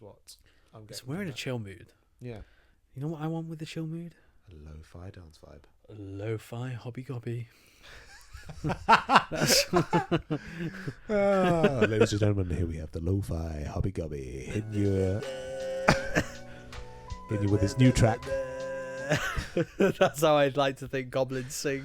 is what I'm getting. So we're in a chill mood. Yeah. You know what I want with the chill mood? A lo-fi dance vibe. A lo-fi hobby-gobby. Ladies and gentlemen, here we have the lo-fi hobby-gobby hitting you with this new track. That's how I'd like to think goblins sing.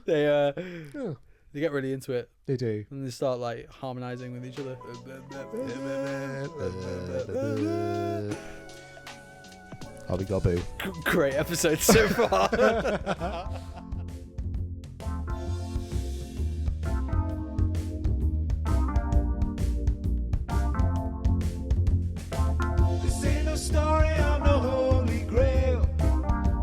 They get really into it. They do. And they start like harmonizing with each other. Hobby-gobby. Great episode so far. This ain't no story of no holy grail.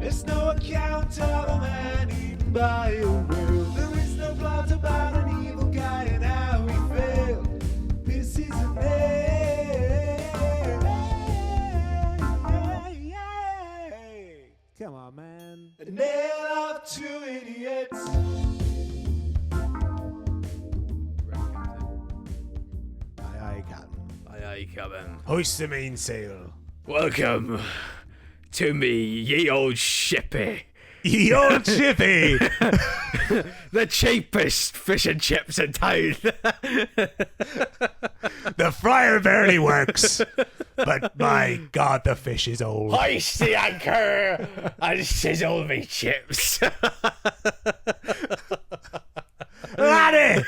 It's no account of a man eaten by a whale. There is no plot about an evil guy and how he failed. This is a Come on, man. A nail of two idiots. Aye, aye, Captain. Aye, aye, Captain. Hoist the mainsail. Welcome to me, ye old shippy. Ye old chippy. The cheapest fish and chips in town. The fryer barely works. But my God, the fish is old. Hoist the anchor and sizzle me chips. Laddie!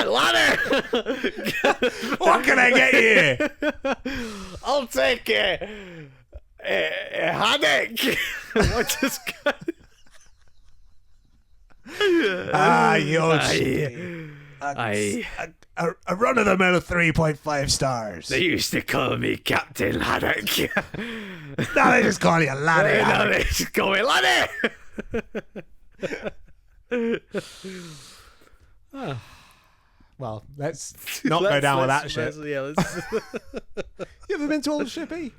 Ladder! What can I get you? I'll take it. A haddock. What just You old chippy. A run-of-the-mill 3.5 stars. They used to call me Captain Haddock. Now they just call you Laddie. Now they just call me Laddie. Well, let's not go down with that shit. Let's You ever been to Old Shippy?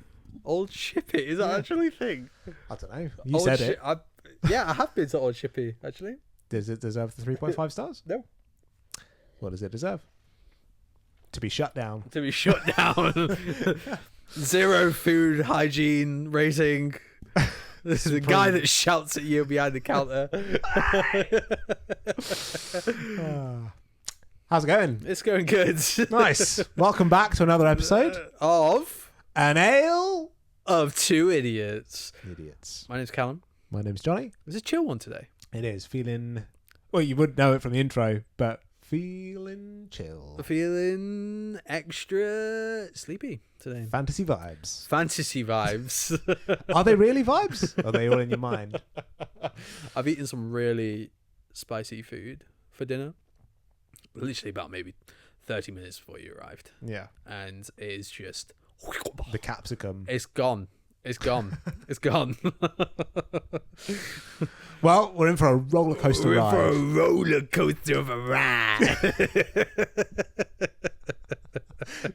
Old Shippy, is that actually a thing? I don't know. You said it. I have been to Old Shippy, actually. Does it deserve the 3.5 stars? No. What does it deserve? To be shut down. To be shut down. 0 food hygiene rating. This is the guy that shouts at you behind the counter. How's it going? It's going good. Nice. Welcome back to another episode Of An Ale of Two Idiots. Idiots. My name's Callam. My name's Jonny. It's a chill one today. It is feeling. Well, you wouldn't know it from the intro, but feeling chill. Feeling extra sleepy today. Fantasy vibes. Fantasy vibes. Are they really vibes? Or are they all in your mind? I've eaten some really spicy food for dinner. Literally about maybe 30 minutes before you arrived. Yeah. And it is just... The capsicum. It's gone. It's gone. It's gone. Well, we're in for a roller coaster We're ride. for a roller coaster of a ride.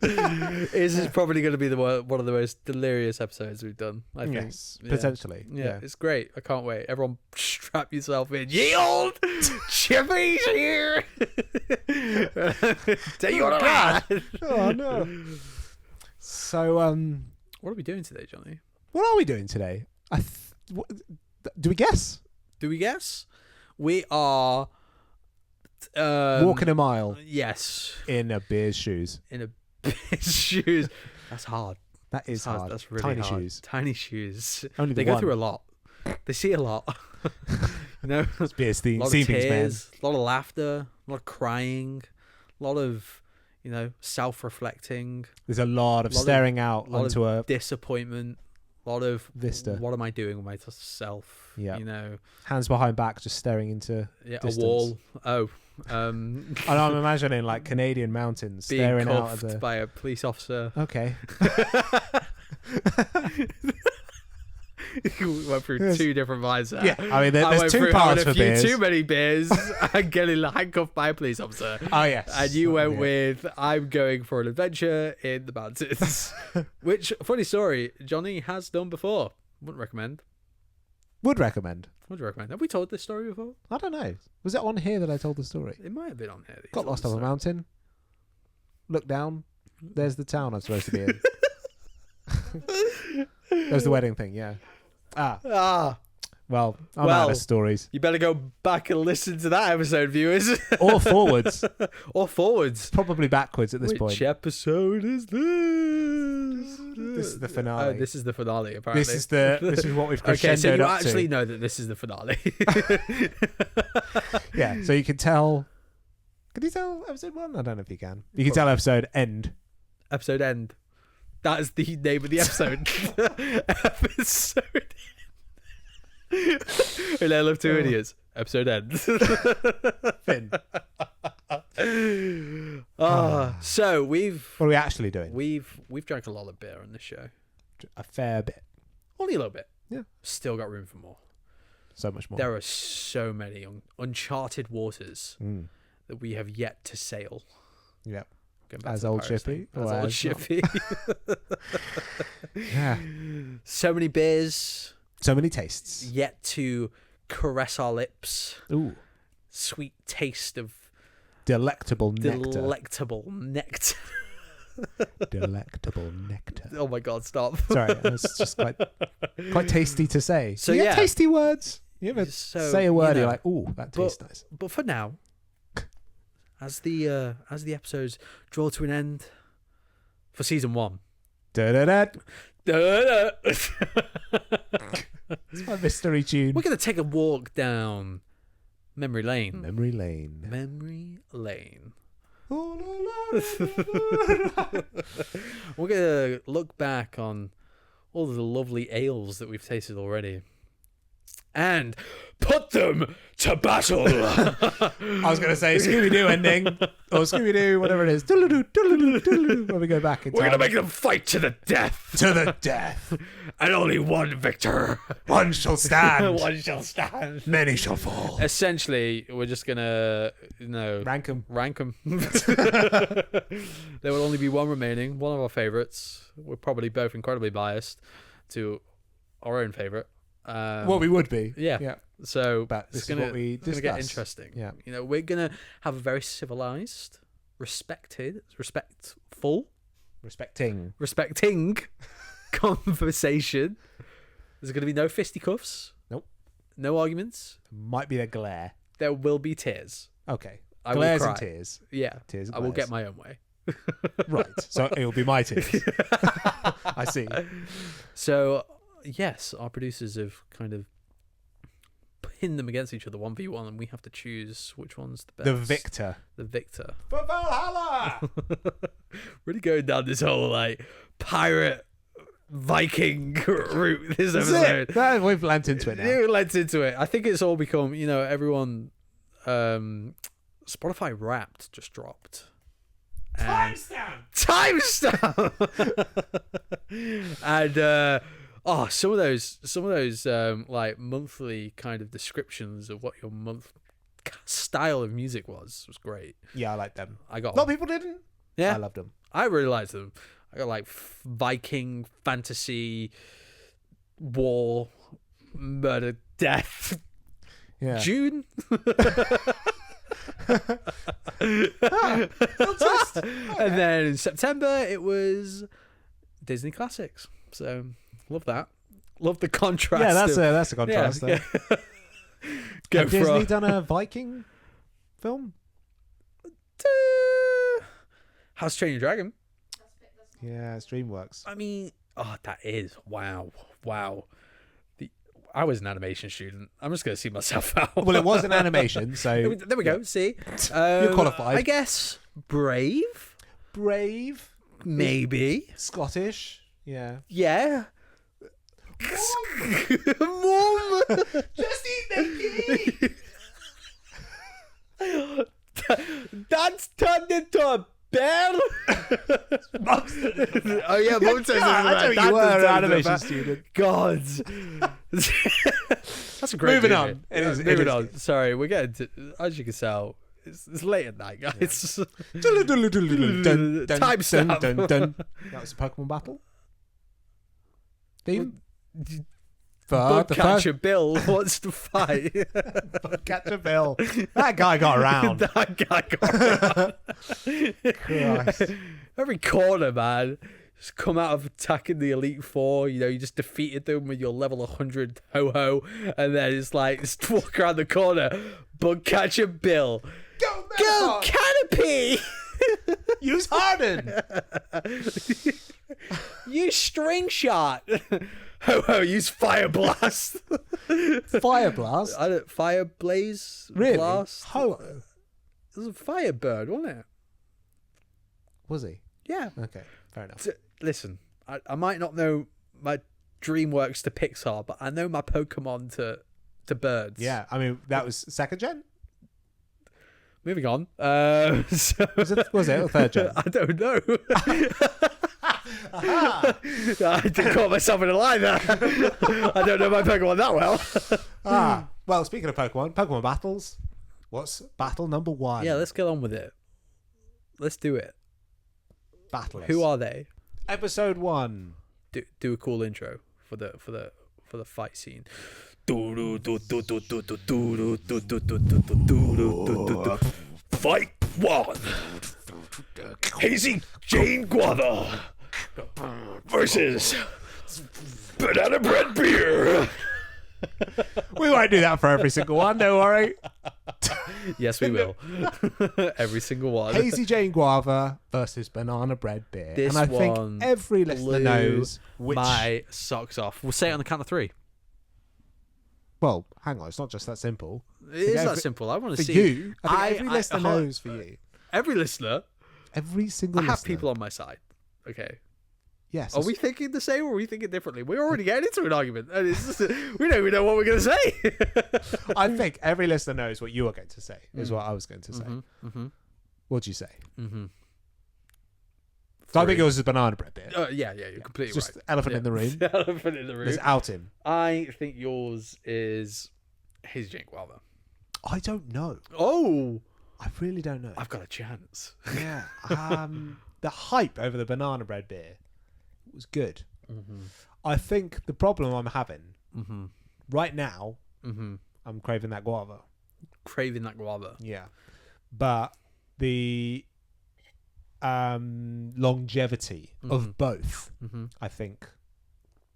This is probably going to be one of the most delirious episodes we've done, I think. Yes, potentially. Yeah, it's great. I can't wait. Everyone strap yourself in. Ye old chippies here. Take you on a ride. Oh, no. So, What are we doing today, Jonny? what are we doing today? Do we guess? Do we guess? We are... Walking a mile Yes. in a beer's shoes. In a beer's shoes. That's hard. That is hard. That's really Tiny hard. shoes. Tiny shoes. Only They the go one. through a lot. They see a lot. You know? It's beer's A lot of things, man. tears, a lot of laughter, a lot of crying, a lot of, self-reflecting, There's a lot of Lot of- staring out lot onto a disappointment, a lot of vista. what am I doing with myself? Yeah. You Hands behind back, just staring into a distance. wall. Oh. And I'm imagining like Canadian mountains Being staring out cuffed at the. by a police officer. Okay. We went through Yes. two different vibes there. Yeah, I mean, I there's went two through parts having for a few beers. too many beers and getting handcuffed by a police officer. Oh yes. And you went Yeah. with, I'm going for an adventure in the mountains. Which, funny story, Jonny has done before. Wouldn't recommend. Would recommend. What do you recommend? Have we told this story before? I don't know. Was it on here that I told the story? It might have been on here. that you Got told lost the on a story. mountain. Look down. There's the town I'm supposed to be in. There's the wedding thing, yeah. Well, I'm out of stories. You better go back and listen to that episode, viewers. Or forwards. Or forwards. Probably backwards at this point. Which episode is this? This is the finale. Oh, this is the finale, apparently. This is what we've crescendoed Okay, so you up actually to. know that this is the finale. Yeah, so you can tell... Can you tell episode 1? I don't know if you can. You can tell episode end. Episode end. That is the name of the episode. Episode end. In I Love Two Idiots. Episode end. Finn. So we've What are we actually doing? we've drank a lot of beer on this show. A fair bit. Only a little bit. Yeah. Still got room for more. So much more. There are so many uncharted waters that we have yet to sail. Yeah. Going back As to the old Pirates Shippy, thing. or As old as not. Shippy. Yeah. So many beers So many tastes. yet to caress our lips. Ooh. Sweet taste of Delectable nectar. delectable nectar. Delectable nectar. Oh my God! Stop. Sorry, it's just quite tasty to say. So, You get yeah. tasty words. You ever So, say a word, you you're know, like, ooh, that tastes nice. But for now, as the episodes draw to an end for season 1, Da-da-da. we're It's my mystery tune. gonna take a walk down memory lane. Memory lane. Memory lane. Oh, la, la, la, la. We're gonna look back on all of the lovely ales that we've tasted already, and put them to battle. I was going to say Scooby-Doo ending. Or Scooby-Doo, whatever it is. Doodle-doo, doodle-doo, doodle-doo, when we go back in time. We're gonna make them fight to the death, To the death. and only one victor. One shall stand. One shall stand. Many shall fall. Essentially, we're just gonna, Rank 'em. rank them. There will only be one remaining, one of our favourites. We're probably both incredibly biased to our own favourite. Well, we would be. Yeah. So But this it's is gonna, what we it's gonna get discuss. interesting. Yeah. You know, we're gonna have a very civilized, respectful, respecting conversation. There's gonna be no fisticuffs. Nope. No arguments. Might be a glare. There will be tears. Okay. I will Glares cry. and tears. Yeah. Tears and I will glares. get my own way. Right. So it will be my tears. I see. So, yes, our producers have kind of pinned them against each other 1v1, and we have to choose which one's the best. The victor. The victor. For Valhalla! Really going down this whole, like, pirate Viking route this That's episode. it. That, we've lent into it now. Yeah, led into it. I think it's all become, you know, everyone. Spotify Wrapped just dropped. Timestamp. And some of those like monthly kind of descriptions of what your month style of music was great. Yeah, I like them. I got A lot of people didn't. yeah, I loved them. I really liked them. I got like Viking, fantasy, war, murder, death, Yeah. June. And then in September it was Disney classics. So love that. Love the contrast. Yeah, of- that's a contrast. yeah. There. Go Have for Disney a- done a Viking film? House Train Your Dragon. Yeah, it's DreamWorks. I mean, that is wow. I was an animation student. I'm just gonna see myself out. Well, it was an animation, so There we go. See, You're qualified. I guess Brave, brave, maybe. Scottish. Yeah. Yeah. Mom, Just eat the key. Dad's turned into a bear. Oh yeah, Mum says I it's know you were an a animation bear. student. God. That's a great Moving movie. on. It is- it Moving is on. good. Sorry, we're getting to, as you can tell, it's late at night, guys. Time stamp. That was a Pokemon battle. Theme? for the first Bugcatcher Bill wants to fight. catcher Bill. That guy got around. That guy got around. Christ. Every corner, man. Just come out of attacking the Elite Four. You know, you just defeated them with your level 100 ho-ho. And then it's like, just walk around the corner. Bugcatcher Bill. Go Canopy! Use Harden. Use String Shot. Ho-ho, use Fire Blast. Fire blast. Fire Blaze? Really? Blast? Ho. It was a Firebird, wasn't it? Was he? Yeah. Okay, fair enough. Listen, I might not know my DreamWorks to Pixar, but I know my Pokemon to birds. Yeah, I mean that was second gen. Moving on. So, Was it or third gen? I don't know. I didn't caught myself in a lie there. I don't know my Pokemon that well. Well, speaking of Pokemon battles. What's battle number 1? Yeah, let's get on with it. Let's do it. Battlers. Who are they? Episode 1. Do a cool intro for the fight scene. Fight 1. Hazy Jane Guava versus Banana Bread Beer. We won't do that for every single one, don't worry. Yes, we will. Every single one. Hazy Jane Guava versus Banana Bread Beer. This and I think one every listener blew knows which... my socks off. We'll say it on the count of 3. Well, hang on, it's not just that simple. It is that simple. I want to For see you, I think every listener knows for you. Every listener. Every single I listener. have people on my side. Okay. Yes. Are we thinking the same or are we thinking differently? We're already getting into an argument. And it's just, we don't even know what we're going to say. I think every listener knows what you are going to say, is what I was going to say. What'd you say? So I think it was a Banana Bread Beer. Yeah, you're completely Just right. elephant in the room. Elephant in the room. Let's out him. I think yours is Hazy Jane Guava. I don't know. Oh! I really don't know. I've got a chance. Yeah. The hype over the Banana Bread Beer was good. I think the problem I'm having right now, I'm craving that guava. Craving that guava. Yeah. But the longevity of both, I think,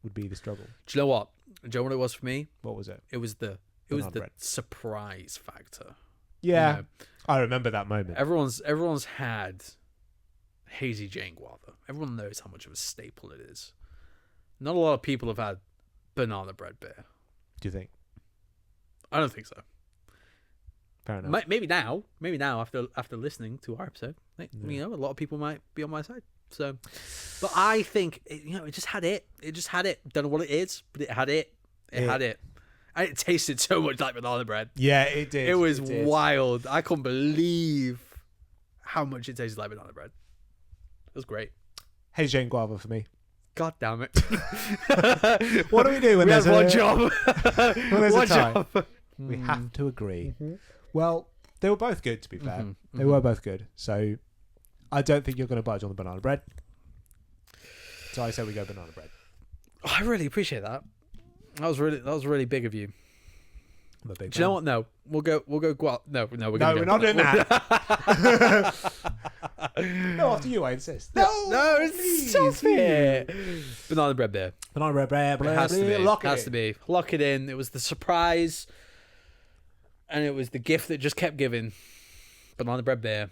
would be the struggle. Do you know what? Do you know what it was for me? What was it? It was the bread. surprise factor. Yeah. You know, I remember that moment. Everyone's had Hazy Jane Guava. Everyone knows how much of a staple it is. Not a lot of people have had Banana Bread Beer. Do you think? I don't think so. Fair enough. Maybe now after listening to our episode, you know, a lot of people might be on my side. So, but I think it just had it. It just had it. Don't know what it is, but it had it. It had it. And it tasted so much like banana bread. Yeah, it did. It was wild. I couldn't believe how much it tasted like banana bread. It was great. Hey, Jane Guava for me. God damn it. What do we do when we there's had one job? when there's One a tie? job. We have to agree. Well, they were both good, to be fair. They were both good. So I don't think you're going to budge on the banana bread. So I say we go banana bread. I really appreciate that. That was really big of you. I'm a big Do you know what? No, we'll go. No, we're not doing that. No, after you, I insist. No, please, stop it. Banana bread beer. Banana bread. It has to be. Lock it has in. to be. Lock it in. It was the surprise, and it was the gift that just kept giving. Banana bread beer.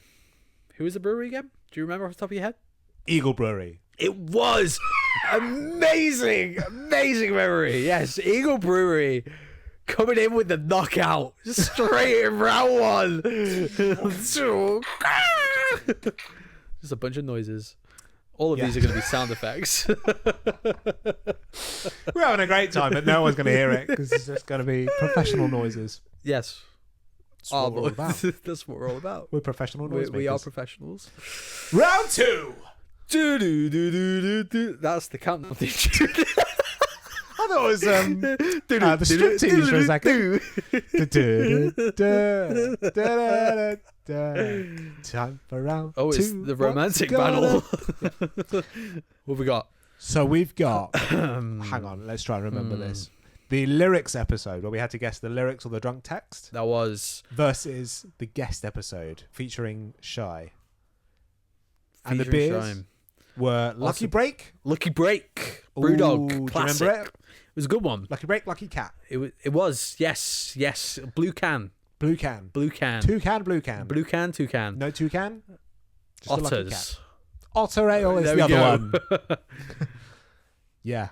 Who was the brewery again? Do you remember off the top of your head? Eagle Brewery. It was amazing memory. Yes, Eagle Brewery coming in with the knockout straight in round 1. Just a bunch of noises. All of these are going to be sound effects. We're having a great time, but no one's going to hear it because it's just going to be professional noises. Yes. That's what we're all about. That's what we're all about. We're professional noisemakers. We are professionals. Round 2. That's the countdown. I thought it was the striptease for a second. Time for round 2. Oh, it's the romantic battle. What have we got? So we've got... hang on, let's try and remember this. the lyrics episode where we had to guess the lyrics or the drunk text That was versus the guest episode featuring Shy. And the featuring beers Shime. were Lucky Break. Lucky Break. Ooh, Brewdog. do you Classic. remember it? It was a good one. Lucky Break, Lucky Cat. It was. Yes. Blue can. Blue can. Blue can. Two can, blue can. Blue can, two can. No two can? Just a Lucky Cat. Otters. Otter Ale is There the we other go. one. Yeah.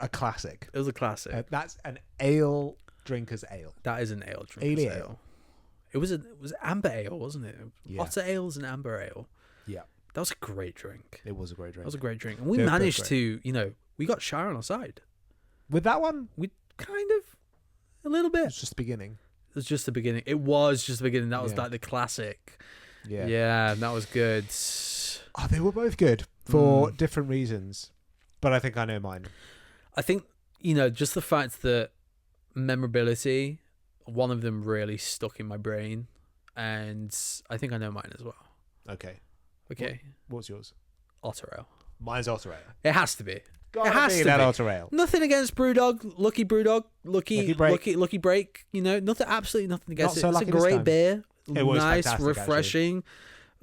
A classic. It was a classic. That's an ale drinker's ale. That is an ale. Drinker's Ale. ale. It was amber ale, wasn't it? Yeah. Otter ale is an amber ale. Yeah. That was a great drink. It was a great drink. That was a great drink. And we They were both managed great. to, we got Shire on our side. With that one, We kind of, a little bit. it's just the beginning. It was just the beginning. It was just the beginning. That was Yeah. like the classic. Yeah. Yeah, that was good. Oh, they were both good for different reasons. But I think I know mine. I think, just the fact that memorability, one of them really stuck in my brain. And I think I know mine as well. Okay. Okay. What's yours? Otter Ale. Mine's Otter Ale. It has to be. Gotta It has be to that be. Otter Ale. Nothing against Brewdog, Lucky Brewdog, Lucky Break. Lucky Break. Nothing, absolutely nothing against Not it. so It's a lucky this great time. beer. It was Nice, fantastic, refreshing.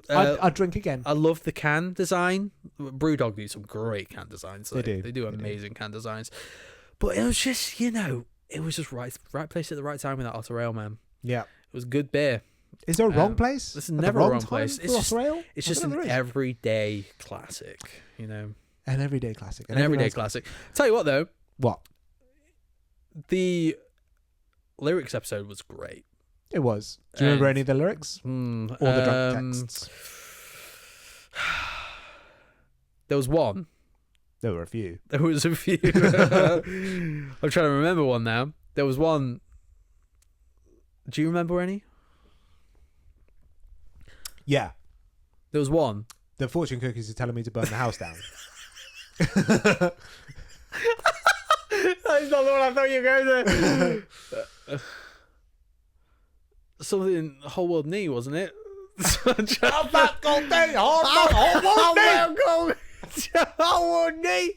I'd drink again. I love the can design. Brewdog do some great can designs. They do. They do amazing can designs. But it was just, it was just right place at the right time with that Otter Ale, man. Yeah. It was good beer. Is there a wrong place? There's At the never a wrong time place. for It's just, Otter Ale? it's I just don't an know there is. everyday classic, An everyday classic. An everyday classic. Tell you what, though, What? the lyrics episode was great. It was. Do you remember And- any of the lyrics? Or the drunk texts? There was one. There were a few. There was a few. I'm trying to remember one now. There was one. Do you remember any? Yeah. There was one. The fortune cookies are telling me to burn the house down. That's not the one I thought you were going to. Something whole world knee, wasn't it? I'm not gonna tell you. Whole world knee.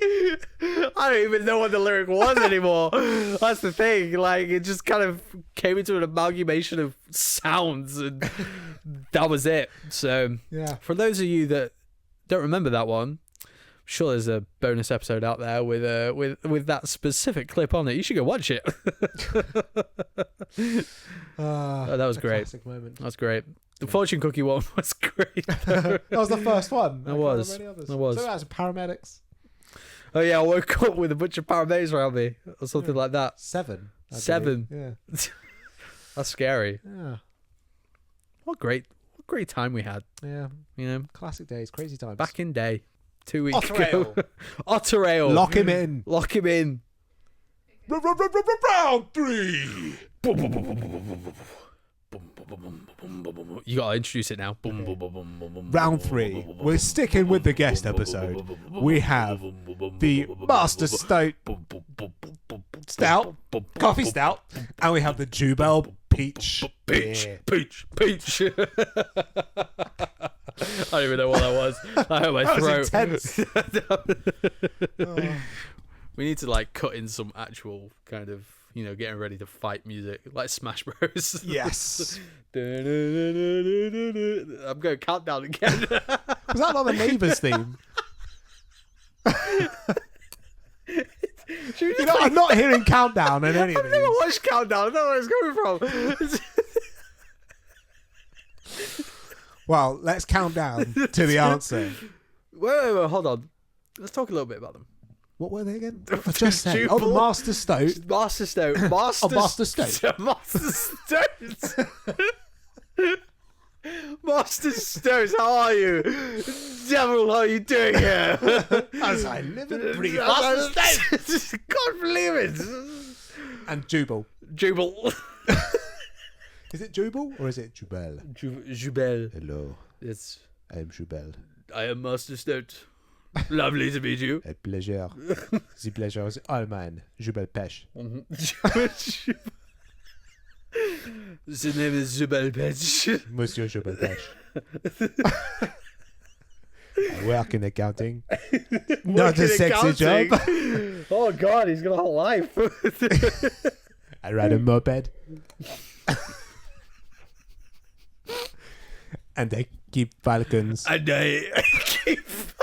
I don't even know what the lyric was anymore. That's the thing. Like, it just kind of came into an amalgamation of sounds, and that was it. So, Yeah. for those of you that don't remember that one, I'm sure there's a bonus episode out there with that specific clip on it. You should go watch it. That was great. Classic moment. That was great. The fortune cookie one was great. That was the first one. It was. It It was. So that's paramedics. Oh yeah, I woke up with a bunch of paramedics around me or something like that. 7. I believe. 7. Yeah. That's scary. Yeah. What great time we had. Yeah. Classic days. Crazy times. Back in day. 2 weeks Otter ago. Ale. Otter Ale. Lock him in. Lock him in. Round 3. You gotta introduce it now. Round 3. We're sticking with the guest episode. We have the Master Stout, Coffee Stout, and we have the Jubel Peach. beer. Peach. I don't even know what that was. I hurt my That was throat. intense. We need to cut in some actual kind of getting ready to fight music like Smash Bros. Yes. I'm going countdown again. Was that not the Neighbours theme? I'm not hearing Countdown in any of I've never these. watched Countdown. I don't know where it's coming from. Well, let's count down to the answer. Wait, hold on. Let's talk a little bit about them. What were they again? I just said. Jubel. Oh, the Master Stout. Master Stout. Master Stout. Master Stout. Master Stout, how are you? Devil, how are you doing here? As I live and breathe. Master Stout. Can't believe it. And Jubel. Jubel. Is it Jubel or is it Jubel? Jubel. Hello, It's. I am Jubel. I am Master Stout. Lovely to meet you. A pleasure. The pleasure is all mine. Jubel Pêche. The name is Jubel Pech. Monsieur Jubel Pêche. I work in accounting. Not a sexy job. Oh God, he's got a whole life. I ride a moped. And I keep falcons. And I keep falcons.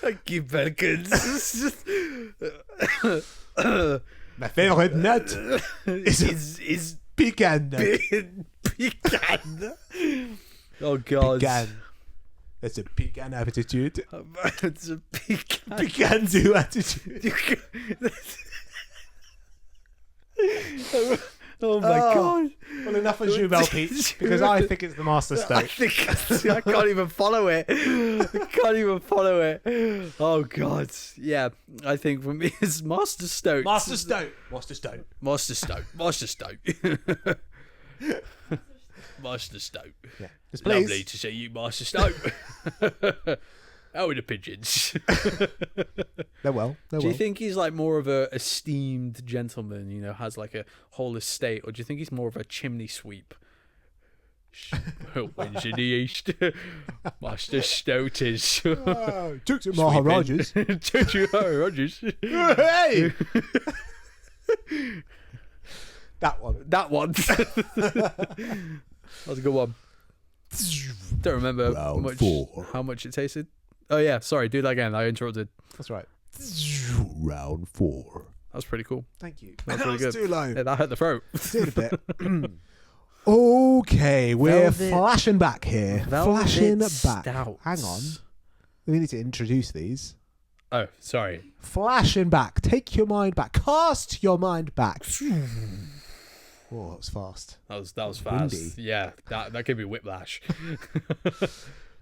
I keep falcons. My favorite nut is pecan nut. Pecan. Oh God. Pecan. That's a pecan attitude. It's a pecan. Pecan-do attitude. Oh my God. Well, enough of Jubel Peach, because I think it's the Master Stoke. I can't even follow it. Oh God. Yeah, I think for me it's Master Stoke. Master Stoke. Master Stoke. Master Stoke. Master Stoke. Master Stoke. Yeah. Just Lovely please. to see you, Master Stoke. How are the pigeons? They're well. They're Do you well. think he's like more of a esteemed gentleman, you know, has like a whole estate, or do you think he's more of a chimney sweep? When's in the east? Master Stoke is. Took some Maharajas. Took you Maharajas. Hey! That one. That one. That was a good one. Don't remember how much it tasted. Oh yeah, sorry, do that again. I interrupted. That's right. Round 4. That was pretty cool. Thank you. That was pretty good. Too low. Yeah, that hurt the throat. Did a bit. Okay, we're Velvet- flashing back here. Flashing back. Stouts. Hang on. We need to introduce these. Oh, sorry. Flashing back. Take your mind back. Cast your mind back. Oh, that was fast. That was fast. Windy. Yeah, that could be whiplash.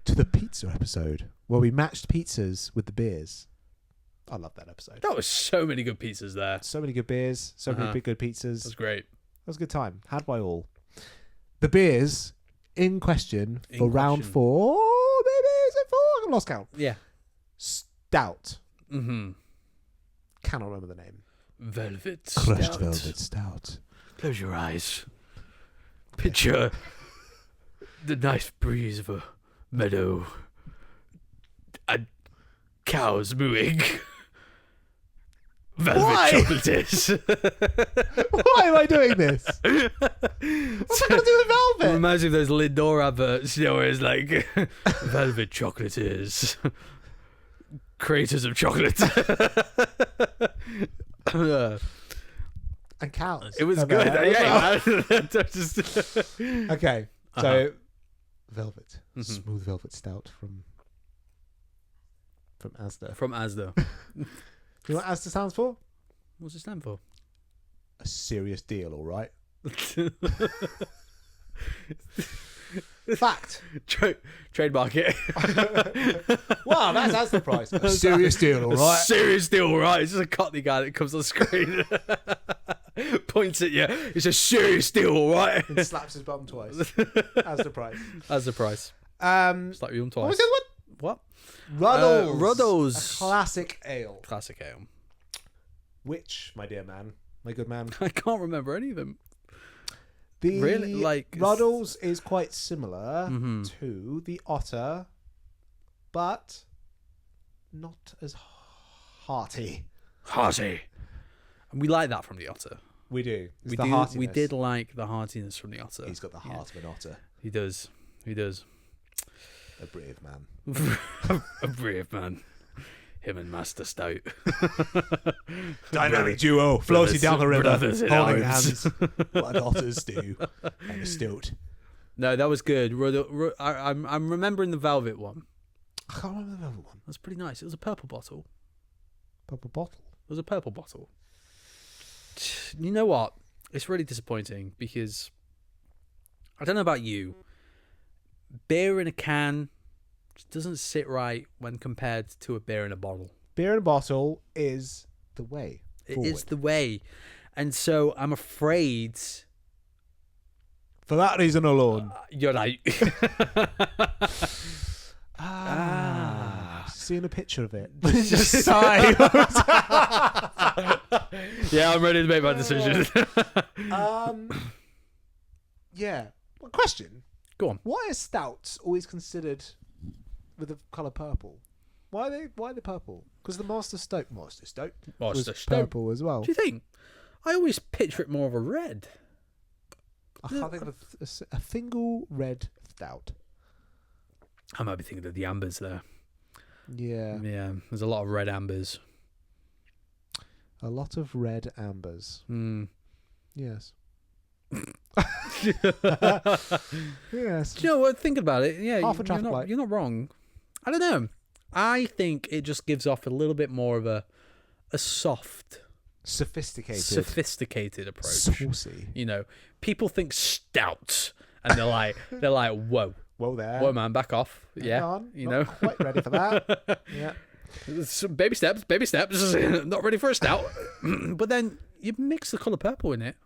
To the pizza episode, where we matched pizzas with the beers. I love that episode. That was so many good pizzas there. So many good beers. So many big good pizzas. That was great. That was a good time. Had by all. The beers in question for round 4. Maybe is it 4? I lost count. Yeah. Stout. Mm-hmm. Cannot remember the name. Velvet Crushed stout. velvet stout. Close your eyes. Picture the nice breeze of a meadow and cows mooing. Velvet Why? chocolate is. Why am I doing this? What's that got to do with velvet? Reminds me of those Lindor adverts, you know, where it's like, velvet chocolate is. Creators of chocolate. And cows. It was Okay. good. Yeah. Just- Okay, so velvet, smooth velvet stout from Asda. From Asda. You know what Asda stands for? What's it stand for? A serious deal, all right. Fact. Trademark it. Wow, that's Asda price. A serious deal, all A right. serious deal, all right. It's just a Cockney guy that comes on screen, points at you. It's a serious deal, all right. And slaps his bum twice. Asda price. That's the price. What Slap you on twice. was the other What? one? Ruddles. Ruddles. A classic ale. Classic ale. Which, my dear man, my good man, I can't remember any of them. the Really? Like- Ruddles is quite similar Mhm. to the Otter, but not as hearty. Hearty. And we like that from the Otter. We do. It's We the do. heartiness. We did like the heartiness from the Otter. He's got the heart of an otter. He does. He does. A brave man. A brave man. Him and Master Stout. Dynamic duo, floating brothers- down the river, brothers in holding arms. hands, like otters do, and a stilt. No, that was good. I'm remembering the Velvet one. I can't remember the other one. That's pretty nice. It was a purple bottle. Purple bottle. It was a purple bottle. You know what? It's really disappointing because I don't know about you. Beer in a can just doesn't sit right when compared to a beer in a bottle. Beer in a bottle is the way. It is the way. And so I'm afraid For that reason alone. you're right. Seeing a picture of it. Just sigh. Yeah, I'm ready to make my decision. Yeah. What question? Go on. Why are stouts always considered with the colour purple? Why are they purple? Because the Master Stout was purple as well. Do you think? I always picture it more of a red. I can't think of a single red stout. I might be thinking of the ambers there. Yeah. Yeah, there's a lot of red ambers. A lot of red ambers. Yes. Yes. Do you know what? Think about it. Yeah, Half a traffic light. You're not wrong. I don't know. I think it just gives off a little bit more of a soft, sophisticated approach. Saucy. You know, people think stouts, and they're like, whoa, whoa, man, back off. Hang on, you not know, quite ready for that. Yeah, some baby steps. Not ready for a stout. But then you mix the colour purple in it.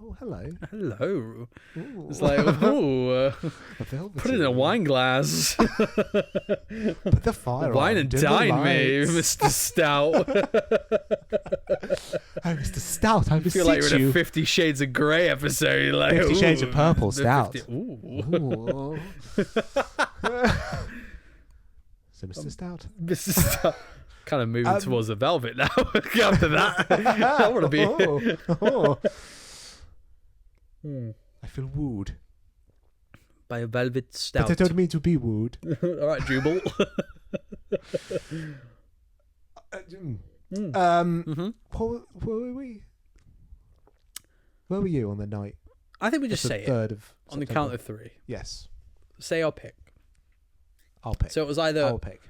Oh, hello. Hello. Ooh. It's like, put it in a wine glass. Put the fire Wine on. and Dim the dine me, lights. Mr. Stout. Oh, Mr. Stout, I I feel like you're in a 50 Shades of Grey episode. You're like, 50 Shades of Purple Stout. Ooh. So, Mr. Stout. Mr. Stout. Kind of moving towards the velvet now. After that, I want to be. I feel wooed. By a velvet stout. But I don't mean to be wooed. All right, Jubal. Where were we? Where were you on the night? I think we just say it 3rd of on the September? count of 3. Yes, Say our pick. I'll pick. So it was either I'll pick.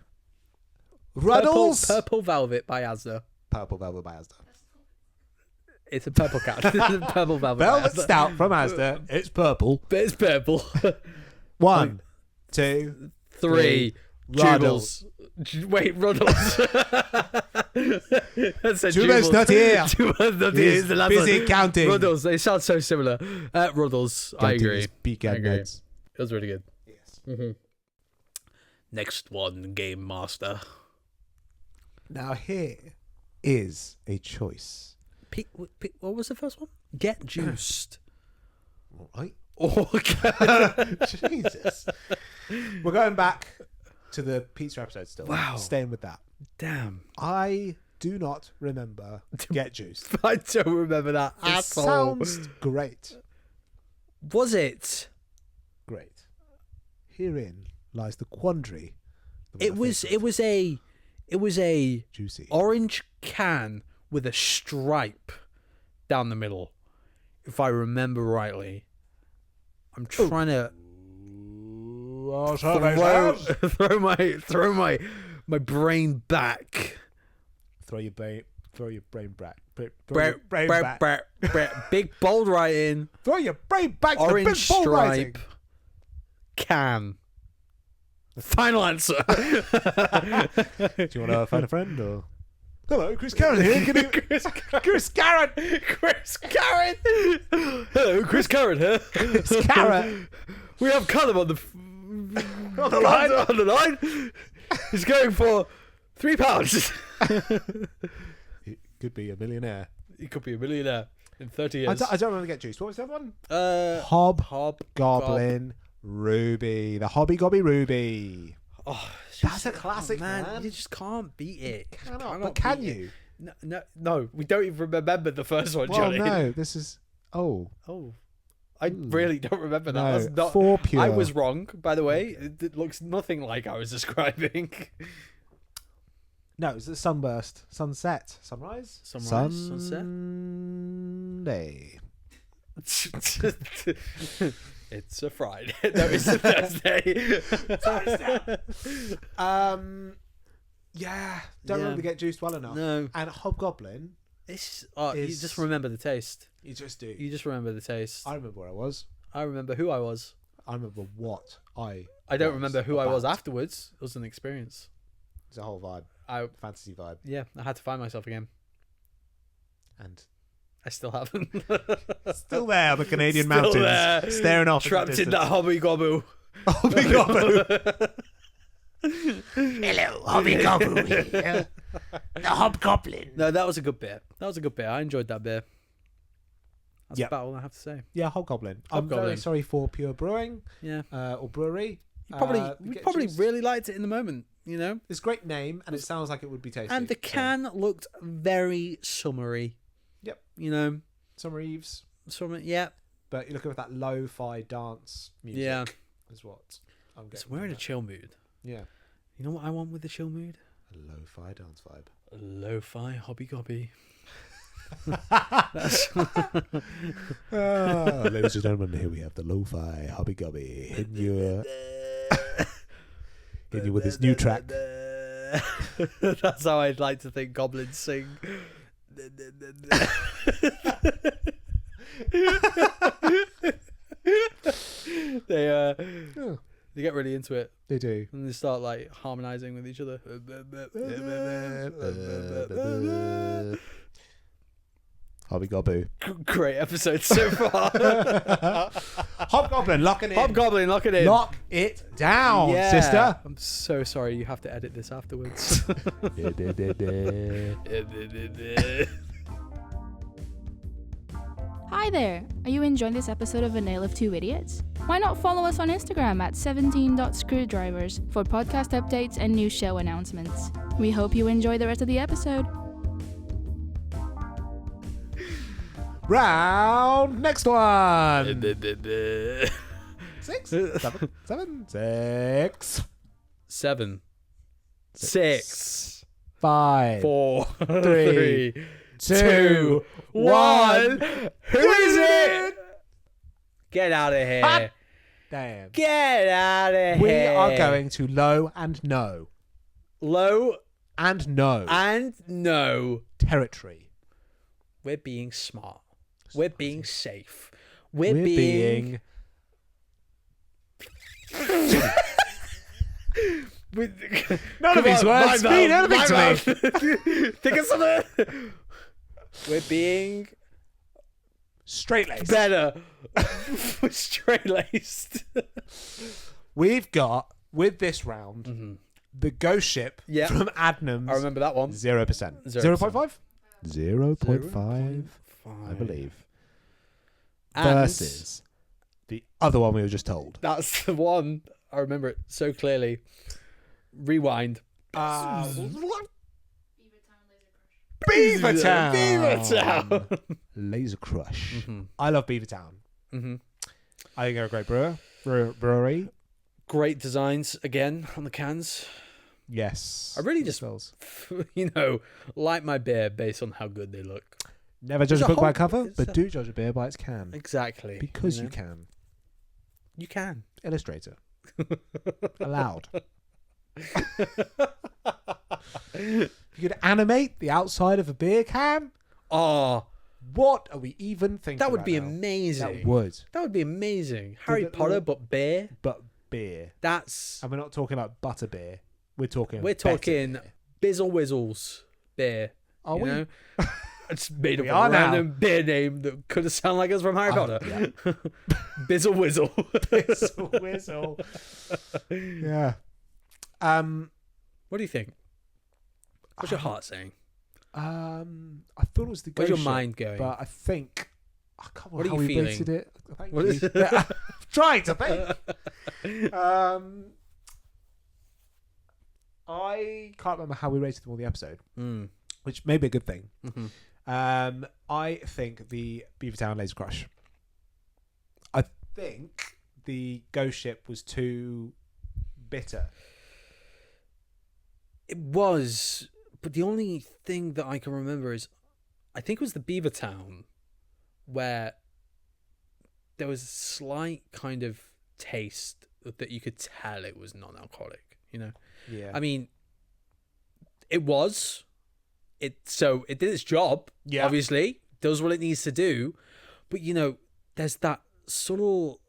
Ruddles. Purple Velvet by Asda. Purple Velvet by Asda. It's a purple cat. Purple Velvet. Velvet by Asda. Stout from Asda. It's purple. But it's purple. 1, 2, 3. Ruddles. Wait, Ruddles. Two man's not here. Two man's not here. He's It's the last busy one. counting. Ruddles. They sound so similar. Ruddles. I Counting agree. his big I agree. heads. It was really good. Yes. Next one, Game Master. Now here is a choice. What was the first one? Get Juiced. All right. Oh, okay. Jesus. We're going back to the pizza episode still. Wow. Staying with that. Damn. I do not remember Get Juiced. I don't remember that It at all. sounds great. Was it? Great. Herein lies the quandary. It was a juicy. orange can with a stripe down the middle, if I remember rightly. I'm trying to throw my brain back. Throw your brain back. Brain back. Big bold writing. Throw your brain back. Orange to the big ball writing. stripe. Can. Final answer. Do you want to find a friend or? Hello, Chris Carron here. Chris Carron. Hello, Chris Carron here. Chris Carron. We have Callam on the line. On the line. He's going for £3. He could be a millionaire. He could be a millionaire in 30 years. I don't want to get juiced. What was the other one? Hobgoblin Ruby. The Hobby Ruby. Oh, That's a classic, man. man. You just can't beat it. But can beat you? it. No. We don't even remember the first one, Well, Jonny. no. This is. Oh. I really don't remember that. No, That's not. for pure. I was wrong, by the way. It looks nothing like I was describing. No, it's a sunburst, sunset, sunrise, Sunset. Sunday. It's a Friday. No, it's a Thursday. Yeah, don't remember Get Juiced well enough. No. And Hobgoblin. You just remember the taste. You just do. You just remember the taste. I remember where I was. I remember who I was. I remember what I don't remember who I was about. afterwards. It was an experience. It's a whole vibe. Fantasy vibe. Yeah, I had to find myself again. And I still haven't. still there on the Canadian Still mountains. there. Staring off. Trapped in that hobby-gobble. Hobby-gobble. Hello, Hobby-gobble here. The Hobgoblin. No, that was a good bit. I enjoyed that bit. That's about all I have to say. Yeah, Hobgoblin. I'm very Hobgoblin. sorry for Pure Brewing. Yeah. Or Brewery. We Get probably juice. really liked it in the moment, you know? It's a great name, and it sounds like it would be tasty. And the can looked very summery. Yep. You know? Summer Eves. Summer, yeah. But you're looking at that lo-fi dance music. Yeah. Is what I'm getting. So we're in a chill mood. Yeah. You know what I want with the chill mood? A lo-fi dance vibe. A lo-fi hobby-gobby. Ladies and gentlemen, here we have the lo-fi hobby-gobby hitting you with his new track. That's how I'd like to think goblins sing. They get really into it. They do. And they start like harmonizing with each other. Hobby-gobby. Great episode so far. Hobgoblin, lock it in. Hobgoblin, lock it in. Lock it down, Yeah. sister. I'm so sorry you have to edit this afterwards. Hi there! Are you enjoying this episode of A Nail of Two Idiots? Why not follow us on Instagram at 17.screwdrivers for podcast updates and new show announcements. We hope you enjoy the rest of the episode. Round next one. 6, 7, 6, 7, 6, 5, 4, 3, 3, 2, 1. Who is it? Get out of here. Hot damn. Get out of We here. are going to low and no low and no and no. territory. We're being smart. We're being safe. We're being none of these words mean anything to me. Think of something. We're being Straight-laced. better. Straight-laced. We've got, with this round, the ghost ship Yeah. from Adnams. I remember that one. 0%. 0.5? 0.5, I believe. And Versus the other one we were just told. that's the one. I remember it so clearly. Rewind. Beavertown. Beavertown. Laser Crush. I love Beavertown. I think they're a great brewery. Great designs again on the cans. Yes. I really just, Smells. like my beer based on how good they look. Never judge It's a a book by whole- cover, it's but a- do judge a beer by its can. Exactly. Because you you know? can. You can. Illustrator. Allowed. You could animate the outside of a beer can? Oh, What are we even thinking that would about be now? amazing. That would. That would be amazing. Harry that Potter, little- but beer. But beer. That's. And we're not talking about butter beer. We're talking We're better talking beer. Bizzle Whizzles beer. Are you we? know? It's made We up are a now. random beer name that could have sounded like it's from Harry Potter. Yeah. Bizzle Whizzle. Bizzle Whizzle. Yeah. What do you think? What's your heart saying? I thought it was the Where's ghost your ship, mind going? but I think I can't What remember are how you we feeling? rated it. Thank What you. is it? I'm trying to think. I can't remember how we rated them all the episode, which may be a good thing. I think the Beavertown Laser Crush. I think the ghost ship was too bitter. It was, but the only thing that I can remember is, I think it was the Beavertown, where there was a slight kind of taste that you could tell it was non-alcoholic. You know, Yeah. I mean, it was. It did its job. Yeah. Obviously, does what it needs to do, but you know, there's that subtle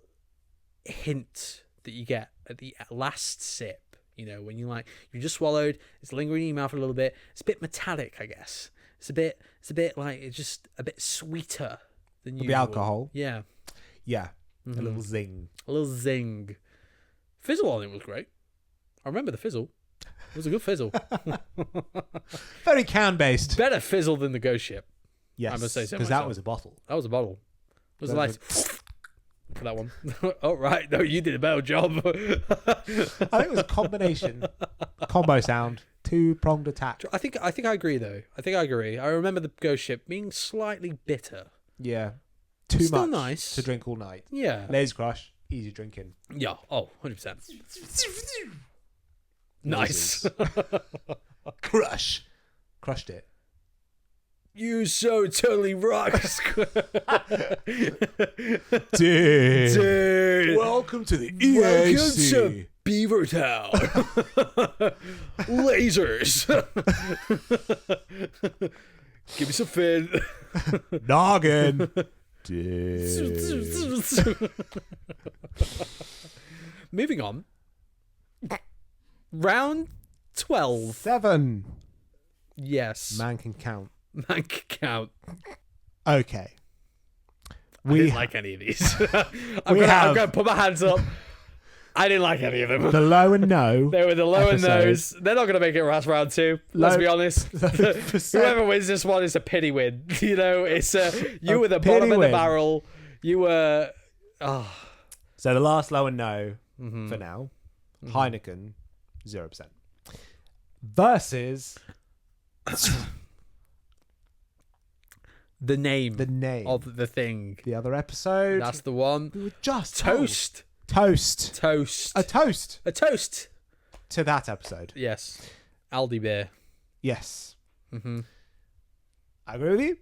hint that you get at the last sip. You know, when you just swallowed, it's lingering in your mouth a little bit. It's a bit metallic, I guess. It's a bit like it's just a bit sweeter than usual. The alcohol. Yeah. Yeah. A little zing. A little zing. Fizzle on it was great. I remember the fizzle. It was a good fizzle. Very can based. Better fizzle than the ghost ship. Yes. I must say so because that myself. was a bottle. That was a bottle. Was it like for that one? Oh right, no, you did a better job. I think it was a combo sound, 2-pronged attack. I think I agree though. I agree. I remember the ghost ship being slightly bitter. Yeah, too Still much nice. to drink all night. Yeah. Laser Crush, easy drinking. Yeah. Oh, 100%. Nice. Crush, crushed it. You so totally rock. Dude, welcome to the EAC. Welcome to Beaver Town. Lasers. Give me some fin. Noggin. Dude. Moving on. Round 12. 7. Yes. Man can count. Man can count. Okay. I didn't like any of these. I'm going to put my hands up. I didn't like any of them. The low and no. They were the low and episode. no's. They're not going to make it past round 2. Let's be honest. Whoever wins this one is a pity win. You know, it's you were the bottom of the barrel. You were. Oh. So the last low and no for now. Heineken, 0%. Versus the name of the thing. the other episode. That's the one. We were just Toast. Toast. A toast to that episode. Yes. Aldi beer. Yes. Mm-hmm. I agree with you.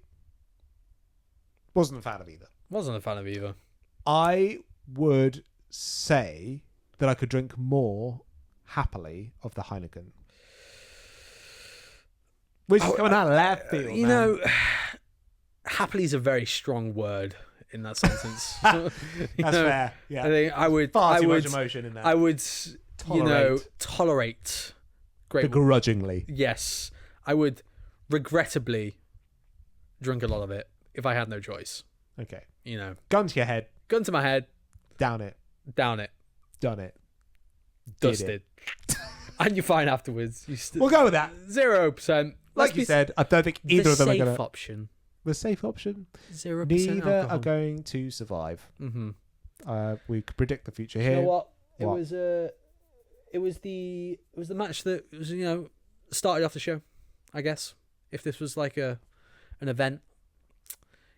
Wasn't a fan of either. Wasn't a fan of either. I would say that I could drink more happily of the Heineken. Which is coming out of left field, You know, happily is a very strong word in that sentence. That's fair. Yeah. I think I would. Far I too would, much emotion in that. I would, tolerate. Great. Begrudgingly. Yes, I would regrettably drink a lot of it if I had no choice. Okay. You know, Gun to your head. gun to my head, Down it. down it, Done it. dusted, and you're fine afterwards. We'll go with that. 0%. Like you said, I don't think either of them are going safe to. option. The safe option. 0% Neither alcohol. are going to survive. Mm-hmm. We could predict the future You here. know what? It What? was the match that was started off the show. I guess if this was like an event,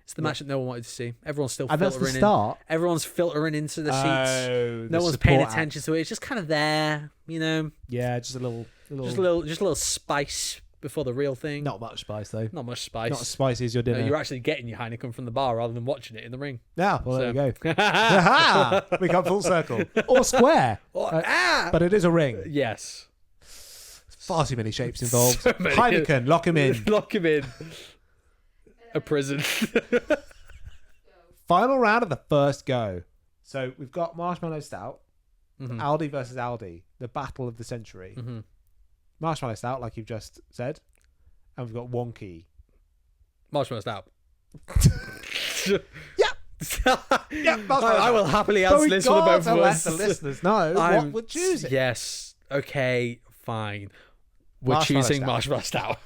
it's the match that no one wanted to see. Everyone's still And that's filtering the start. in. Everyone's filtering into the seats. Oh, No one's paying attention to it. It's just kind of there, you know. Yeah, just a little. Just a little spice before the real thing. Not much spice though. Not much spice. Not as spicy as your No, dinner. you're actually getting your Heineken from the bar rather than watching it in the ring. Yeah, well, there So- we go. Aha! We come full circle. Or square. But it is a ring. Yes. Far too many shapes involved. So many. Heineken, lock him in. Lock him in. A prison. Final round of the first go. So we've got Marshmallow Stout, Mhm. Aldi versus Aldi, the battle of the century. Mhm. Marshmallow Stout, like you've just said, and we've got Wonky. Marshmallow Stout. Yeah, Marshmallow I will Stout. happily But answer we've this for the got both to of let us. the listeners know what we're choosing. Yes. Okay. Fine. We're Marshmallow choosing Stout. Marshmallow Stout.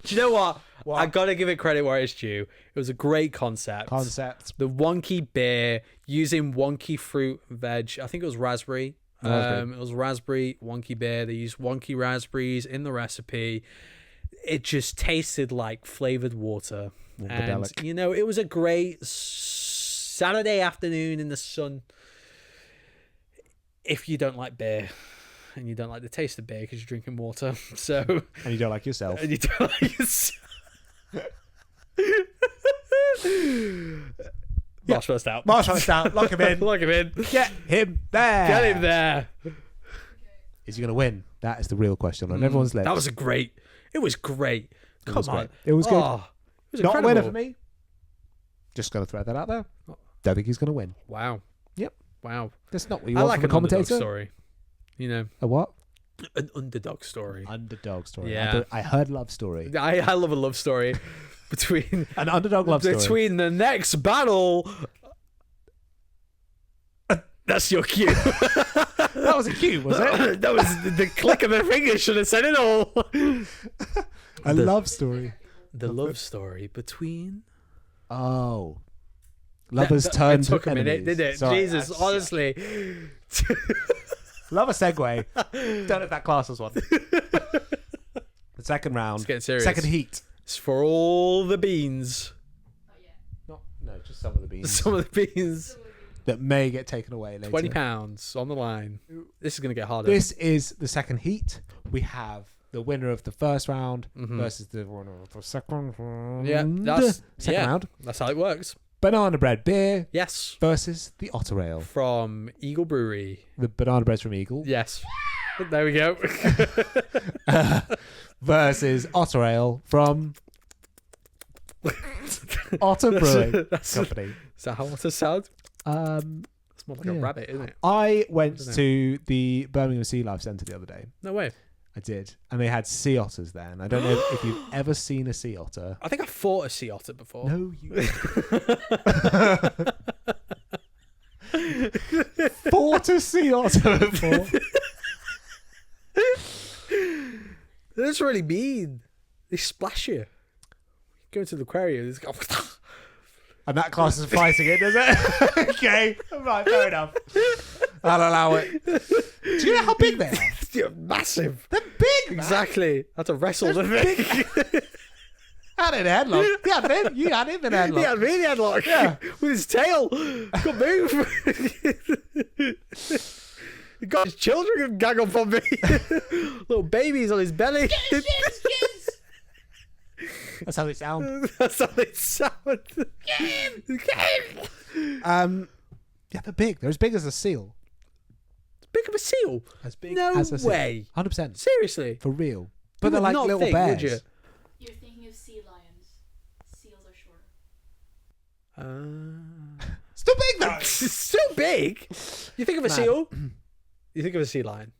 Do you know what? What? I gotta give it credit where it's due. It was a great concept. The wonky beer using wonky fruit veg. I think it was raspberry. It was raspberry wonky beer. They used wonky raspberries in the recipe. It just tasted like flavored water. And Wonkadelic. it was a great Saturday afternoon in the sun. If you don't like beer and you don't like the taste of beer because you're drinking water, so And you don't like yourself. and you don't like yourself. Marshmallow Stout. Marshmallow Stout, lock him in. Lock him in. Get him there. Get him there. Is he going to win? That is the real question on everyone's lips. That was It was great. Come was on. great. It was good. Oh, it was Not a incredible. winner for me. Just going to throw that out there. Don't think he's going to win. Wow. Yep. Wow. That's not what you I want like from an a underdog commentator. story. A what? An underdog story. Underdog story. Yeah. I heard love story. I love a love story between An underdog love story. between the next battle. That's your cue. That was a cue, was it? That was the click of a finger should have said it all. A love story. The love story between Oh. Lovers turned It took a minute, enemies. didn't it? Sorry, Jesus, that's- honestly. Love a segue. Don't know if that class was one. The second round. It's getting serious. Second heat. It's for all the beans. No, just some of the beans Some of the beans. that may get taken away later. £20 on the line. This is going to get harder. This is the second heat. We have the winner of the first round versus the winner of the second round. Yeah, that's second round. That's how it works. Banana bread beer Yes. versus the otter ale. From Eagle Brewery. The banana bread's from Eagle Yes. There we go. versus otter ale from Otter Brewing Company. Is that how otters sound? It's more like a Yeah. rabbit, isn't it? I went Dunno. to the Birmingham Sea Life Centre the other day. No way. I did, and they had sea otters there. And I don't know if you've ever seen a sea otter. I think I fought a sea otter before. No, you fought a sea otter before. That's really mean. They splash you. Go into the aquarium. It's got... And that class is fighting it, does it? Okay, right, fair enough. I'll allow it. Do you know how big they are? You're massive. They're big, man. Exactly. I had to wrestle the thing. Had it in a headlock. You had him in a headlock. He had me in the headlock. Yeah. With his tail. Couldn't move. He got his children gang up on me. Little babies on his belly. That's how they sound. That's how they sound. Yeah, they're big. They're as big as a seal. Big of a seal. As big No as a seal. way. 100%. Seriously. For real. But You they're would like not little think, bears. would you? You're thinking of sea lions. Seals are shorter. Still big though. It's still big. You think of a Man. seal, you think of a sea lion.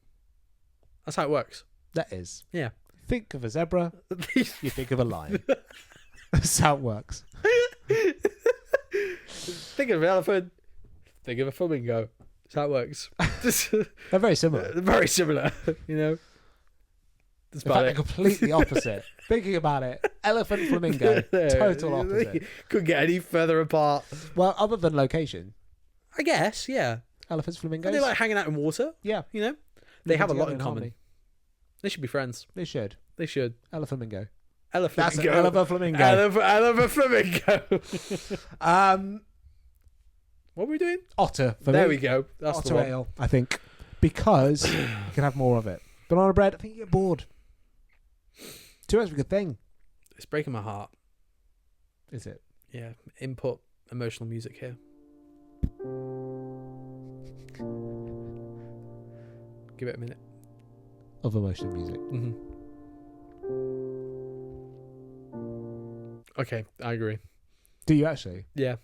That's how it works. That is. Yeah. Think of a zebra, you think of a lion. That's how it works. Think of an elephant, think of a flamingo. That's how it works. They're very similar. Very similar, you know. That's In fact, about they're it. completely opposite. Thinking about it, elephant, flamingo, total opposite. Couldn't get any further apart. Well, other than location, I guess, yeah. elephants, flamingos. They like hanging out in water, yeah, you know. They have a lot together in common. harmony. They should be friends. They should. They should. Elephant, flamingo. Elephant. That's it. Elephant, flamingo. Elephant flamingo. What were we doing? Otter. For There me. we go. That's the Otter one. ale, I think, because you can have more of it. Banana bread, I think you get bored. Too much of a good thing, It's breaking my heart. is it? Yeah. Input emotional music here. Give it a minute. Of emotional music. Mm-hmm. Okay, I agree. Do you actually? Yeah,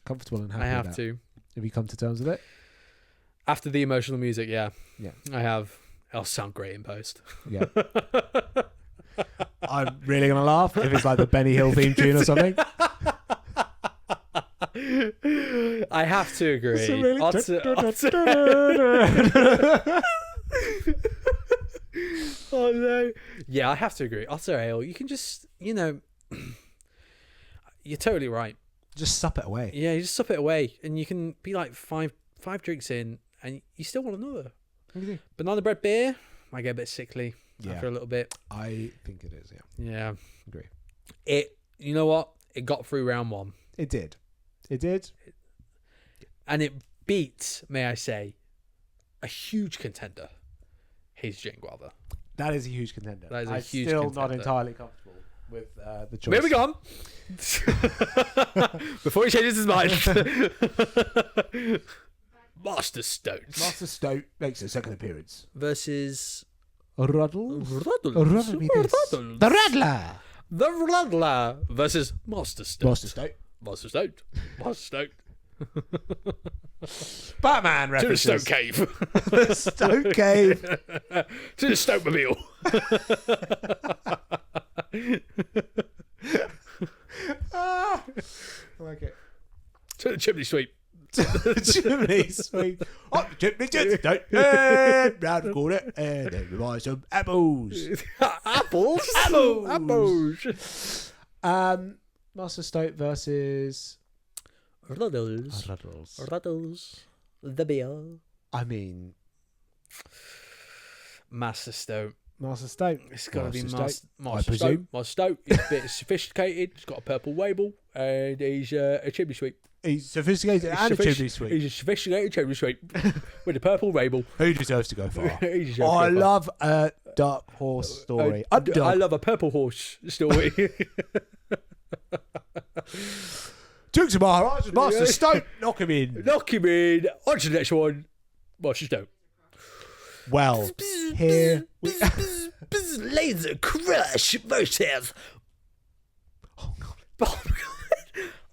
Comfortable and happy I have with that? to. Have you come to terms with it? After the emotional music, yeah. Yeah. I have. It'll sound great in post. Yeah. I'm really going to laugh if it's like the Benny Hill theme tune or something. I have to agree. It's a really- Oh no. Yeah, I have to agree. Otter ale, you can just, you know, you're totally right. Just sup it away. Yeah, you just sup it away, and you can be like five drinks in, and you still want another. Banana bread beer might get a bit sickly after a little bit. I think it is, yeah. Yeah, Agree. You know what? It got through round one, It did. It did. and it beat, may I say, a huge contender. Hazy Jane Guava. That is a huge contender. That is a I'm huge still not contender. entirely comfortable with the choice. Where we gone? Before he changes his mind. Master Stone Master Stoat makes a second appearance. versus Ruddle? Ruddles. Me this. Ruddles. The Rattler! The Rattler versus Master Stone. Master Stoat. Master Stone. Master Stone. Batman To the references. Stoke Cave. The Stoat Cave. To the Stoke-mobile. I like it. To the chimney sweep. Chimney sweep. Up the chimney, just don't round the corner, and then we buy some apples. Apples. Apples. Apples. Master Stout versus Ruddles. Ruddles. Ruddles. The beer. I mean, Master Stout. Master Stout. It's got to be Master Master Stout, I Master Stout. presume. Master Stout. He's a bit sophisticated. He's got a purple label. And he's a chimney sweep. He's sophisticated and a chimney sweep. He's a sophisticated chimney sweep with a purple label. Who deserves to go far? He deserves I to go far. love a dark horse story. I love a purple horse story. Dukes of Maharaj, Master Stout, knock him in. Knock him in. On to the next one. Master Stout. Well, here we... Laser Crush versus. Oh, God.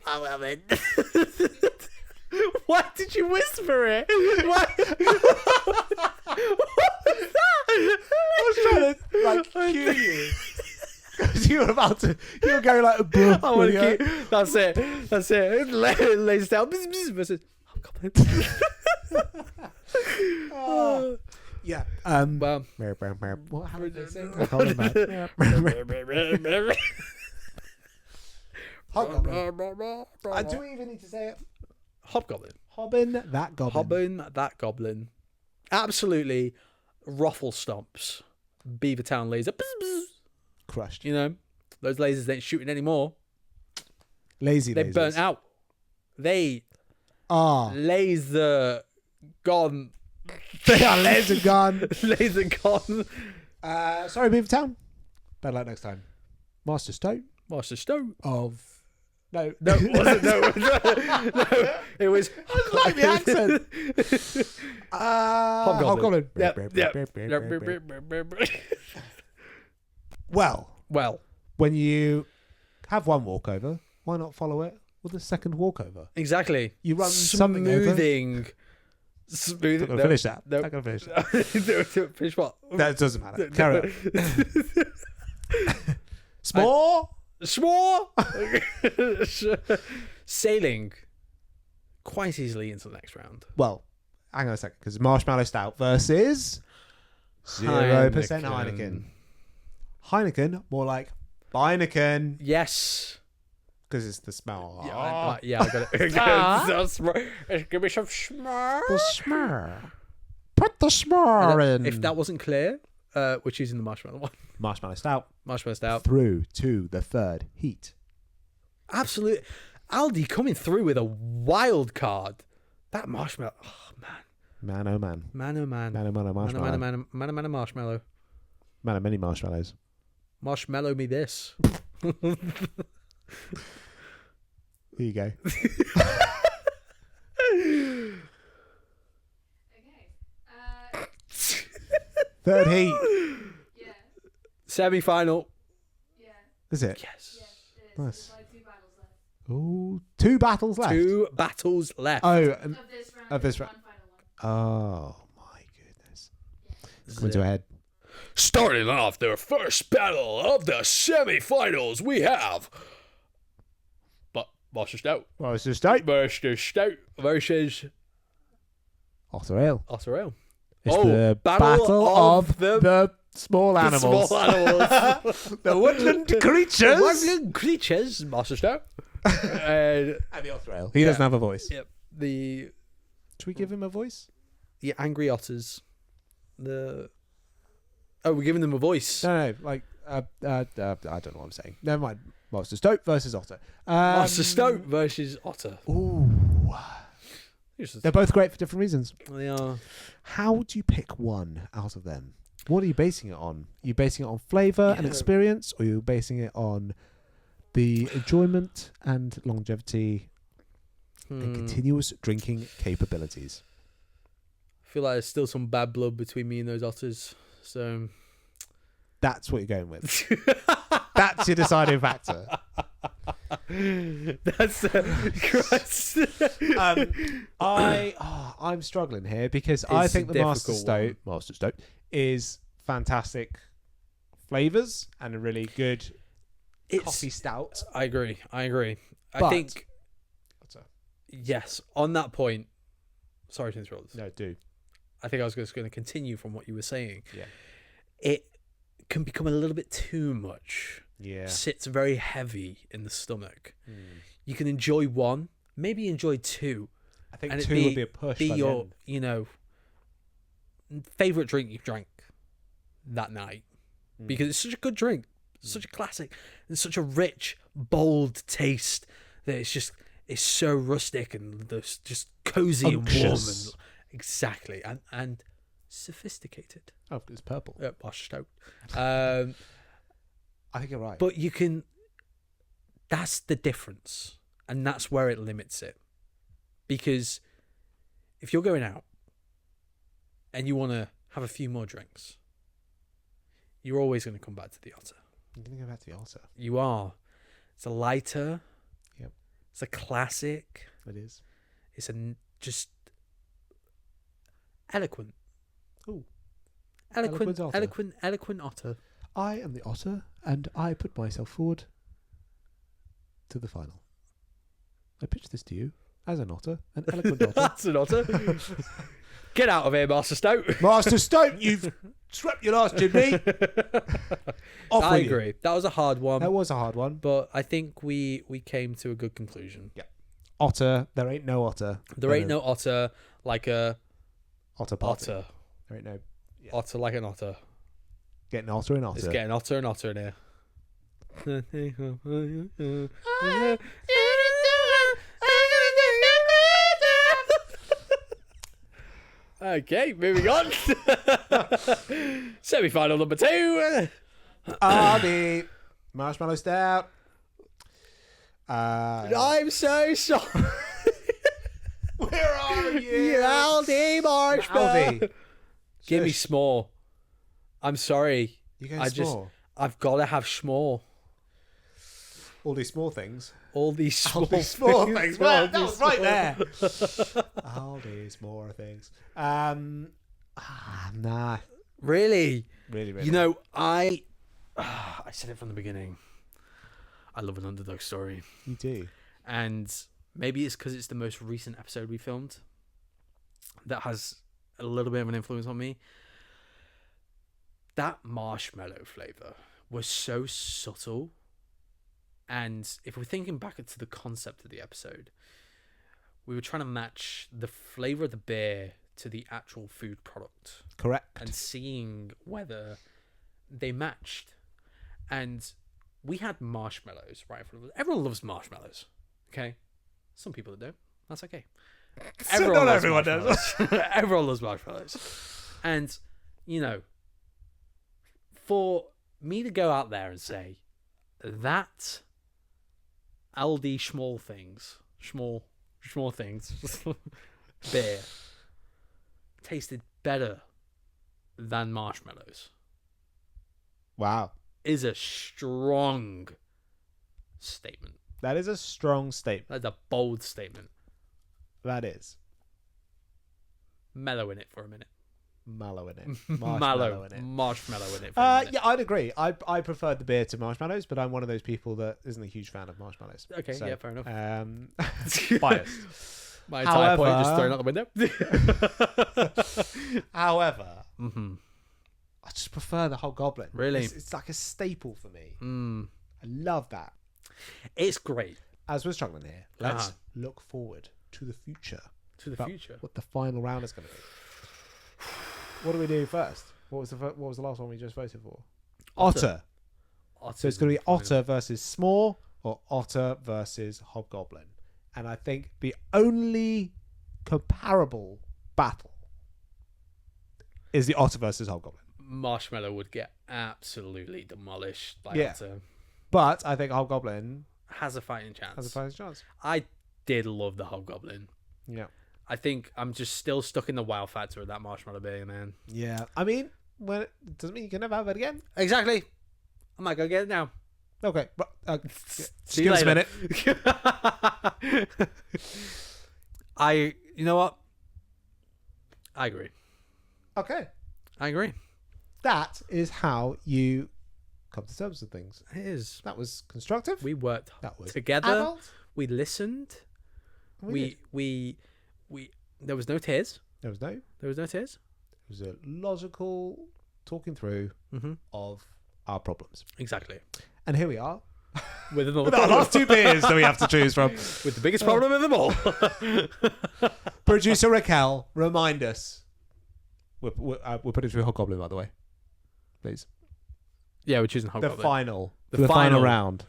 I love it. Why did you whisper it? Why? I was trying to, like, cue you. Because you were about to... You were going like a book. I want to keep... That's it. That's it. Laser down versus. Oh. Yeah. Well. What happened? I can't remember. Hobgoblin. Do we even need to say it? Hobgoblin. Hobbin that goblin. Hobbin that goblin. Absolutely ruffle stomps. Beavertown laser. Crushed. You know, those lasers ain't shooting anymore. Lazy They lasers. burnt out. They Ah. laser gone. They are laser gone. Laser gone. Sorry, Beavertown. Better luck next time. Master Stout Master Stone. of... No. No, it wasn't. No, it was. I like the accent. Hobgoblin. Yep. Well, when you have one walkover, why not follow it with a second walkover? Exactly. You run something over. Smoothing. Not going to finish that. No. Not going to finish that. Finish what? That doesn't matter. Carry on. S'more? Swore. Sailing quite easily into the next round. Well, hang on a second, because Marshmallow Stout versus 0% Heineken. Heineken, more like Beineken, Yes. because it's the smell. Yeah, I got it. Give me some smur. The smur. Put the smur in. If that wasn't clear, we're choosing the marshmallow one. Marshmallow Stout Marshmallow Stout. through to the third heat. Absolutely. Aldi coming through with a wild card. That marshmallow. Oh, man. Man, oh man. Man, oh, man. Man, oh man, oh marshmallow. Man, oh, marshmallow. Man, oh many marshmallows. Marshmallow me this. Here you go. Third heat. Semi-final. Is it? Yes. Nice. Ooh, 2 battles left. 2 battles left. Oh, Of this round. oh my goodness. Coming to a head. Starting off their first battle of the semi-finals, we have Master Stout. Master Stout. Master Stout versus Otter Ale. Otter Ale. It's the battle of the small The animals. small animals. The woodland creatures. Woodland creatures. Master Stout. And And the Otter Ale. He doesn't have a voice. yep, the Should we give him a voice? angry otters. We're giving them a voice. No, like, I don't know what I'm saying. Never mind. Master Stout versus Otter. Master Stout versus Otter. Ooh. They're both great for different reasons. They are. How do you pick one out of them? What are you basing it on? Are you basing it on flavour and experience, or are you basing it on the enjoyment and longevity and continuous drinking capabilities? I feel like there's still some bad blood between me and those otters. So That's what you're going with. That's your deciding factor. that's Christ. I'm struggling here because I It's think a the Master difficult Stout is fantastic flavours and a really good coffee stout. I agree. I But- think yes. On that point, sorry to interrupt. No, do. I think I was just going to continue from what you were saying. Yeah. It can become a little bit too much. Yeah. sits very heavy in the stomach. You can enjoy one, maybe enjoy two. I think and 2 it'd would be a push. Be by the your, end. you know, favorite drink you've drank that night, because it's such a good drink, such a classic, and such a rich, bold taste that it's so rustic and just cozy and warm Unctuous. and exactly and sophisticated. Oh, it's purple. Washed out. I think you're right. But you can. That's the difference, and that's where it limits it. Because if you're going out and you want to have a few more drinks, you're always going to come back to the Otter. I'm going to go back to the Otter. You are. It's a lighter. Yep. It's a classic. It is. It's just eloquent. Ooh. Eloquent Otter. eloquent Otter. I am the Otter, and I put myself forward to the final. I pitch this to you as an otter, an eloquent otter. That's an Otter. Get out of here, Master Stout. Master Stone, you've swept your last chimney. Off I with you. agree. That was a hard one, That was a hard one. but I think we came to a good conclusion. Otter, there ain't no otter. There ain't no otter like a otter party. otter. There ain't no Otter like an otter. getting otter and otter. It's getting otter and otter in here. Okay, moving on. Semi-final number 2. the marshmallow stout. I'm so sorry. Where are you? Aldi marshmallow. Aldi. Give me Shush. small. I'm sorry. You go I small. I've got to have small. All these small things. All these small, All these small things. Well, that All was these right small- there. All these more things. Nah. Really? Really. You know, I said it from the beginning. I love an underdog story. You do. And maybe it's because it's the most recent episode we filmed that has a little bit of an influence on me. That marshmallow flavour was so subtle. And if we're thinking back to the concept of the episode, we were trying to match the flavour of the beer to the actual food product. Correct. And seeing whether they matched. And we had marshmallows right in front of us. Everyone loves marshmallows. Okay? Some people don't. That's okay. Not loves everyone does. marshmallows. Everyone loves marshmallows. And, you know, for me to go out there and say that Aldi small things beer tasted better than marshmallows Wow. is a strong statement. That is a strong statement. That's a bold statement. That is. Mellow in it for a minute. Mallow in it. Marshmallow in it. Marshmallow in it for a minute. Yeah, I'd agree. I preferred the beer to marshmallows, but I'm one of those people that isn't a huge fan of marshmallows. Okay, So, yeah, fair enough. Biased. My entire point however- just thrown out the window. However, Mm-hmm. I just prefer the Hobgoblin. Really? It's like a staple for me. Mm. I love that. It's great. As we're struggling here, let's Uh-huh. look forward to the future. To the about future. What the final round is going to be. What do we do first? What was the last one we just voted for? Otter. So it's going to be Otter versus S'more or Otter versus Hobgoblin. And I think the only comparable battle is the Otter versus Hobgoblin. Marshmallow would get absolutely demolished by Yeah. Otter. But I think Hobgoblin Has a fighting chance. has a fighting chance. I did love the Hobgoblin. Yeah. I think I'm just still stuck in the wow factor of that marshmallow beer, man. Yeah. I mean, when it doesn't mean you can never have it again. Exactly. I might go get it now. Okay. But, See give you us a later. minute. You know what? I agree. Okay. I agree. That is how you come to terms with things. It is. That was constructive. We worked That was together. adult. We listened. We We there was no tears. There was no. It There was no tears. was a logical talking through Mm-hmm. of our problems. Exactly. And here we are. With them all. With our last 2 beers that we have to choose from. With the biggest problem of them all. Producer Raquel, remind us. We'll put it through Hobgoblin, by the way. Please. Yeah, we're choosing Hobgoblin. The final. The final final round.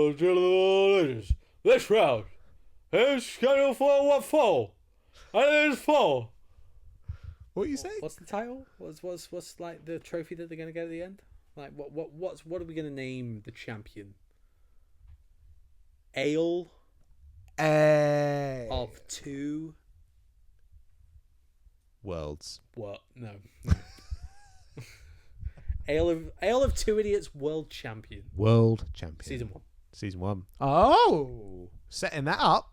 Ladies, this round is scheduled for what fall? And it is fall. What you say? What's the title? What's like the trophy that they're gonna get at the end? Like what are we gonna name the champion? Ale of 2 worlds. What? No. Ale of 2 Idiots World Champion. World champion. Season 1. Oh, setting that up.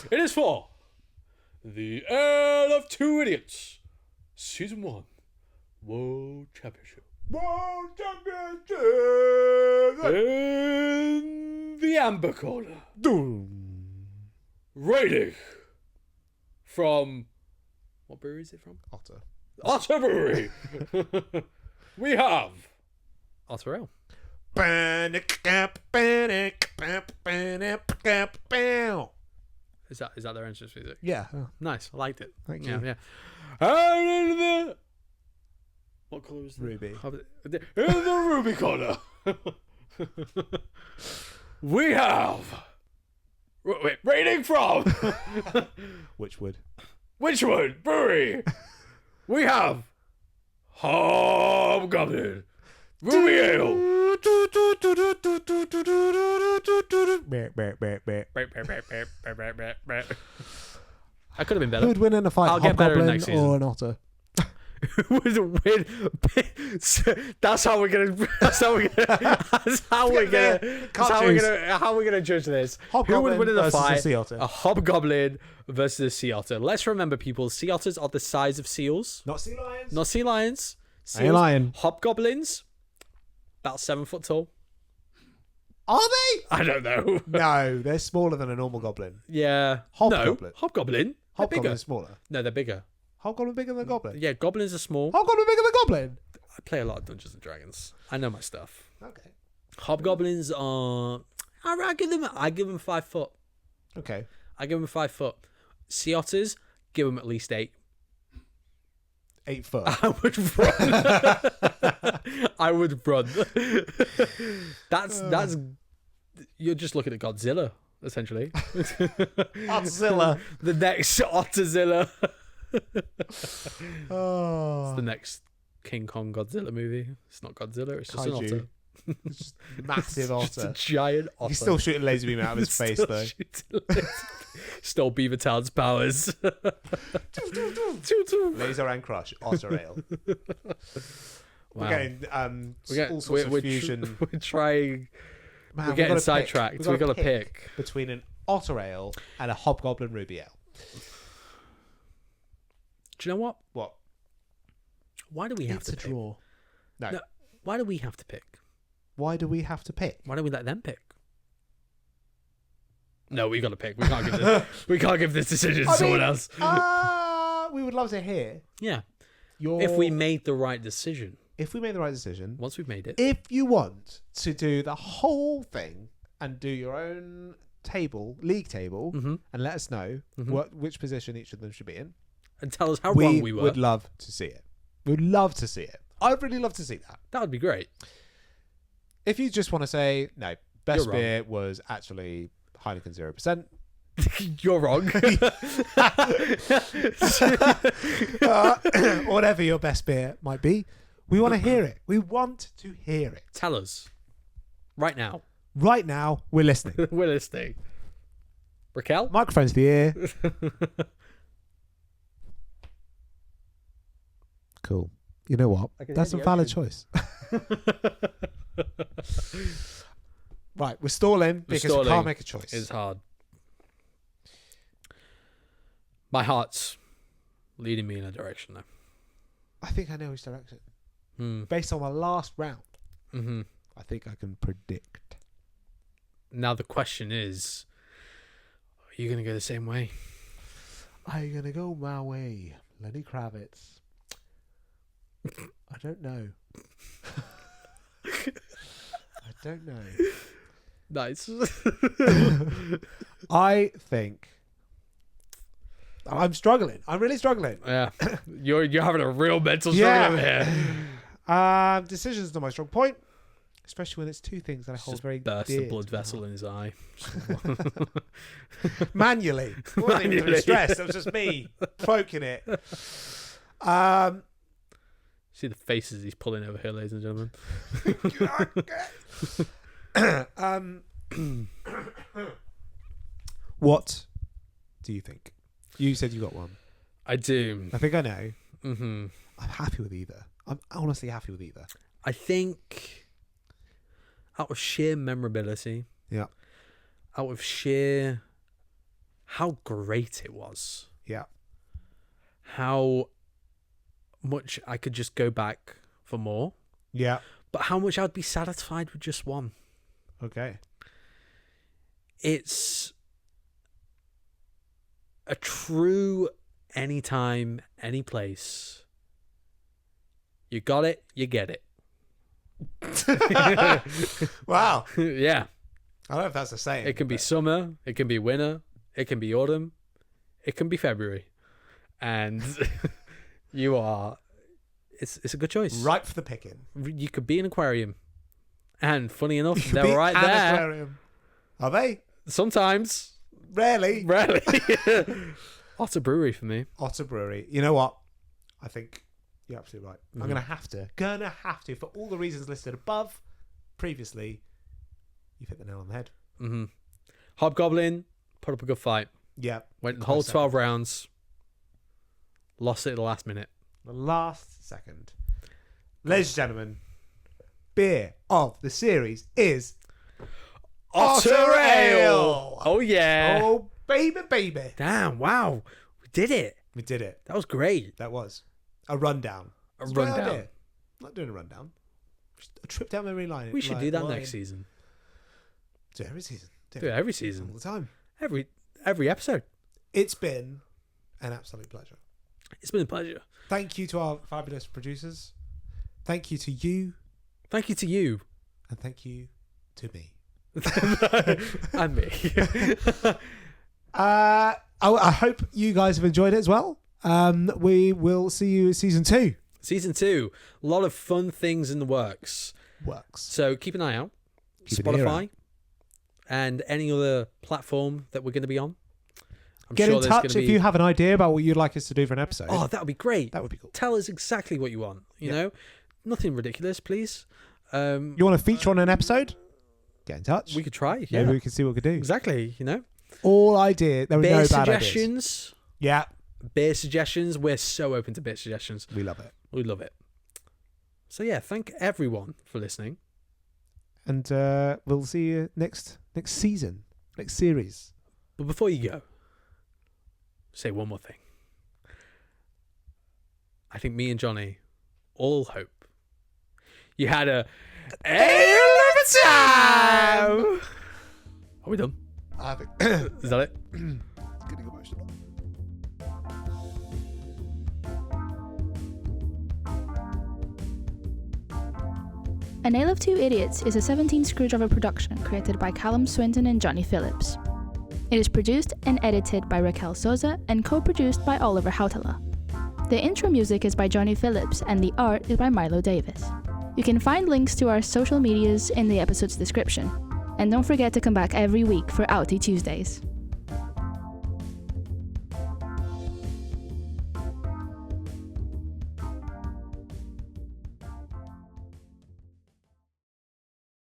It is for the Ale of 2 Idiots Season 1 World Championship. World championship. In the Amber Corner. Rating from... What brewery is it from? Otter Brewery. We have... Otter Ale. Is that their entrance music? Yeah. Nice. I liked it. Thank Yeah, you. yeah. And in the... What colour was that? Ruby. In the Ruby Corner. We have... Wait, rating from... Whichwood Brewery. We have... Hobgoblin. Ruby Ale. I could have been better. Who would win in a fight? I'll get better Hobgoblin next season. or an otter? Would win. That's how we're gonna judge this. Who would win in a versus fight? a sea otter. A hobgoblin versus a sea otter. Let's remember, people, sea otters are the size of seals, Not sea lions. not sea lions. I ain't lying. Hobgoblins, about 7 foot tall. Are they? I don't know. No, they're smaller than a normal goblin. Yeah. Hobgoblin. No, hobgoblin. They're Hobgoblin bigger. is smaller. No, they're bigger. Hobgoblin bigger than a goblin. Yeah, goblins are small. Hobgoblin bigger than goblin. I play a lot of Dungeons and Dragons. I know my stuff. Okay. Hobgoblins are... I give them 5 foot. Okay. I give them 5 foot. Sea otters, give them at least 8. 8 foot. I would run. I would run. That's. You're just looking at Godzilla, essentially. Godzilla. The next Otterzilla. Oh. It's the next King Kong Godzilla movie. It's not Godzilla. It's just Kaiju. an otter. It's just massive Just a otter. giant otter. He's still shooting laser beam out of his face, though. Still Beaver Town's powers. Laser and crush. Otter ale. Wow. We're getting all sorts of fusion. We're trying. Man, We're we've getting gotta sidetracked. pick. We've got to pick. between an otter ale and a hobgoblin ruby ale. Do you know what? What? Why do we have It's to a pick? draw. No. Why do we have to pick? Why do we have to pick? Why don't we let them pick? No, we got to pick. We can't give this. We can't give this decision to someone else. We would love to hear Yeah. your. If we made the right decision. If we made the right decision. Once we've made it. If you want to do the whole thing and do your own league table, and let us know which position each of them should be in, and tell us how wrong we were. would love to see it. We'd love to see it. I'd really love to see that. That would be great. If you just want to say, no, best You're wrong. beer was actually Heineken 0%. You're wrong. Whatever your best beer might be, we want to hear it. We want to hear it. Tell us. Right now. Right now, we're listening. We're listening. Raquel? Microphone's the ear. Cool. You know what? That's a valid choice. Right, we're stalling because we can't make a choice. It's hard. My heart's leading me in a direction, though. I think I know which direction. Based on my last round, I think I can predict. Now the question is, are you going to go the same way? I'm gonna go my way, Lenny Kravitz. I don't know. I don't know. Nice. I think I'm struggling. I'm really struggling. Yeah, you're having a real mental struggle over here. Decision's not my strong point, especially when it's two things that I hold very Burst dear the blood to my vessel in his eye. heart. Manually. It wasn't even through stress. It was just me poking it. See the faces he's pulling over here, ladies and gentlemen. What do you think? You said you got one. I do. I think I know. Mm-hmm. I'm happy with either. I'm honestly happy with either. I think out of sheer memorability, Yeah. out of sheer how great it was, Yeah. how much I could just go back for more, Yeah. but how much I'd be satisfied with just one. Okay. It's a true anytime, any place. You got it, you get it. Wow. Yeah. I don't know if that's the same. It can be but- summer, it can be winter, it can be autumn, it can be February. And you are, it's a good choice. ripe for the picking. You could be an aquarium. And funny enough, You could they're be right an there. aquarium. Are they? Sometimes. Rarely. Rarely. Otter Brewery for me. Otter Brewery. You know what? I think you're absolutely right. Mhm. I'm gonna have to, for all the reasons listed above, previously. You've hit the nail on the head. Mm-hmm. Hobgoblin put up a good fight. Yeah. Went the Close whole second. 12 rounds. Lost it at the last minute. The last second. Ladies and gentlemen, beer of the series is Otter Ale. Oh, yeah. Oh, baby, baby. Damn, wow. We did it. We did it. That was great. That was a rundown. A It's great rundown. idea. Not doing a rundown. Just a trip down memory line. We should do that next season. Do it every season. Do it every All season. the time. Every episode. It's been an absolute pleasure. It's been a pleasure. Thank you to our fabulous producers. Thank you to you. Thank you to you. And thank you to me. And me. I hope you guys have enjoyed it as well. We will see you in season 2. Season 2. A lot of fun things in the works. Works. So keep an eye out. Keep an ear Spotify out. and any other platform that we're going to be on. I'm Get sure in there's touch gonna if be... you have an idea about what you'd like us to do for an episode. Oh, that would be great. That would be cool. Tell us exactly what you want. You know, nothing ridiculous, please. You want to feature on an episode? Get in touch. We could try. Yeah, Maybe we can see what we could do. exactly. You know, All idea. There were beer no bad ideas. suggestions. Yeah. Beer suggestions. We're so open to beer suggestions. We love it. We love it. So yeah, thank everyone for listening. And we'll see you next season, next series. But before you go, say one more thing. I think me and Jonny all hope you had a time. Are we done? I think Is that it? getting emotional. A Nail of Two Idiots is a 17 Screwdriver production created by Callam, Swinton and Jonny Phillips. It is produced and edited by Raquel Sousa and co-produced by Oliver Hautala. The intro music is by Jonny Phillips and the art is by Milo Davies. You can find links to our social medias in the episode's description. And don't forget to come back every week for Outie Tuesdays.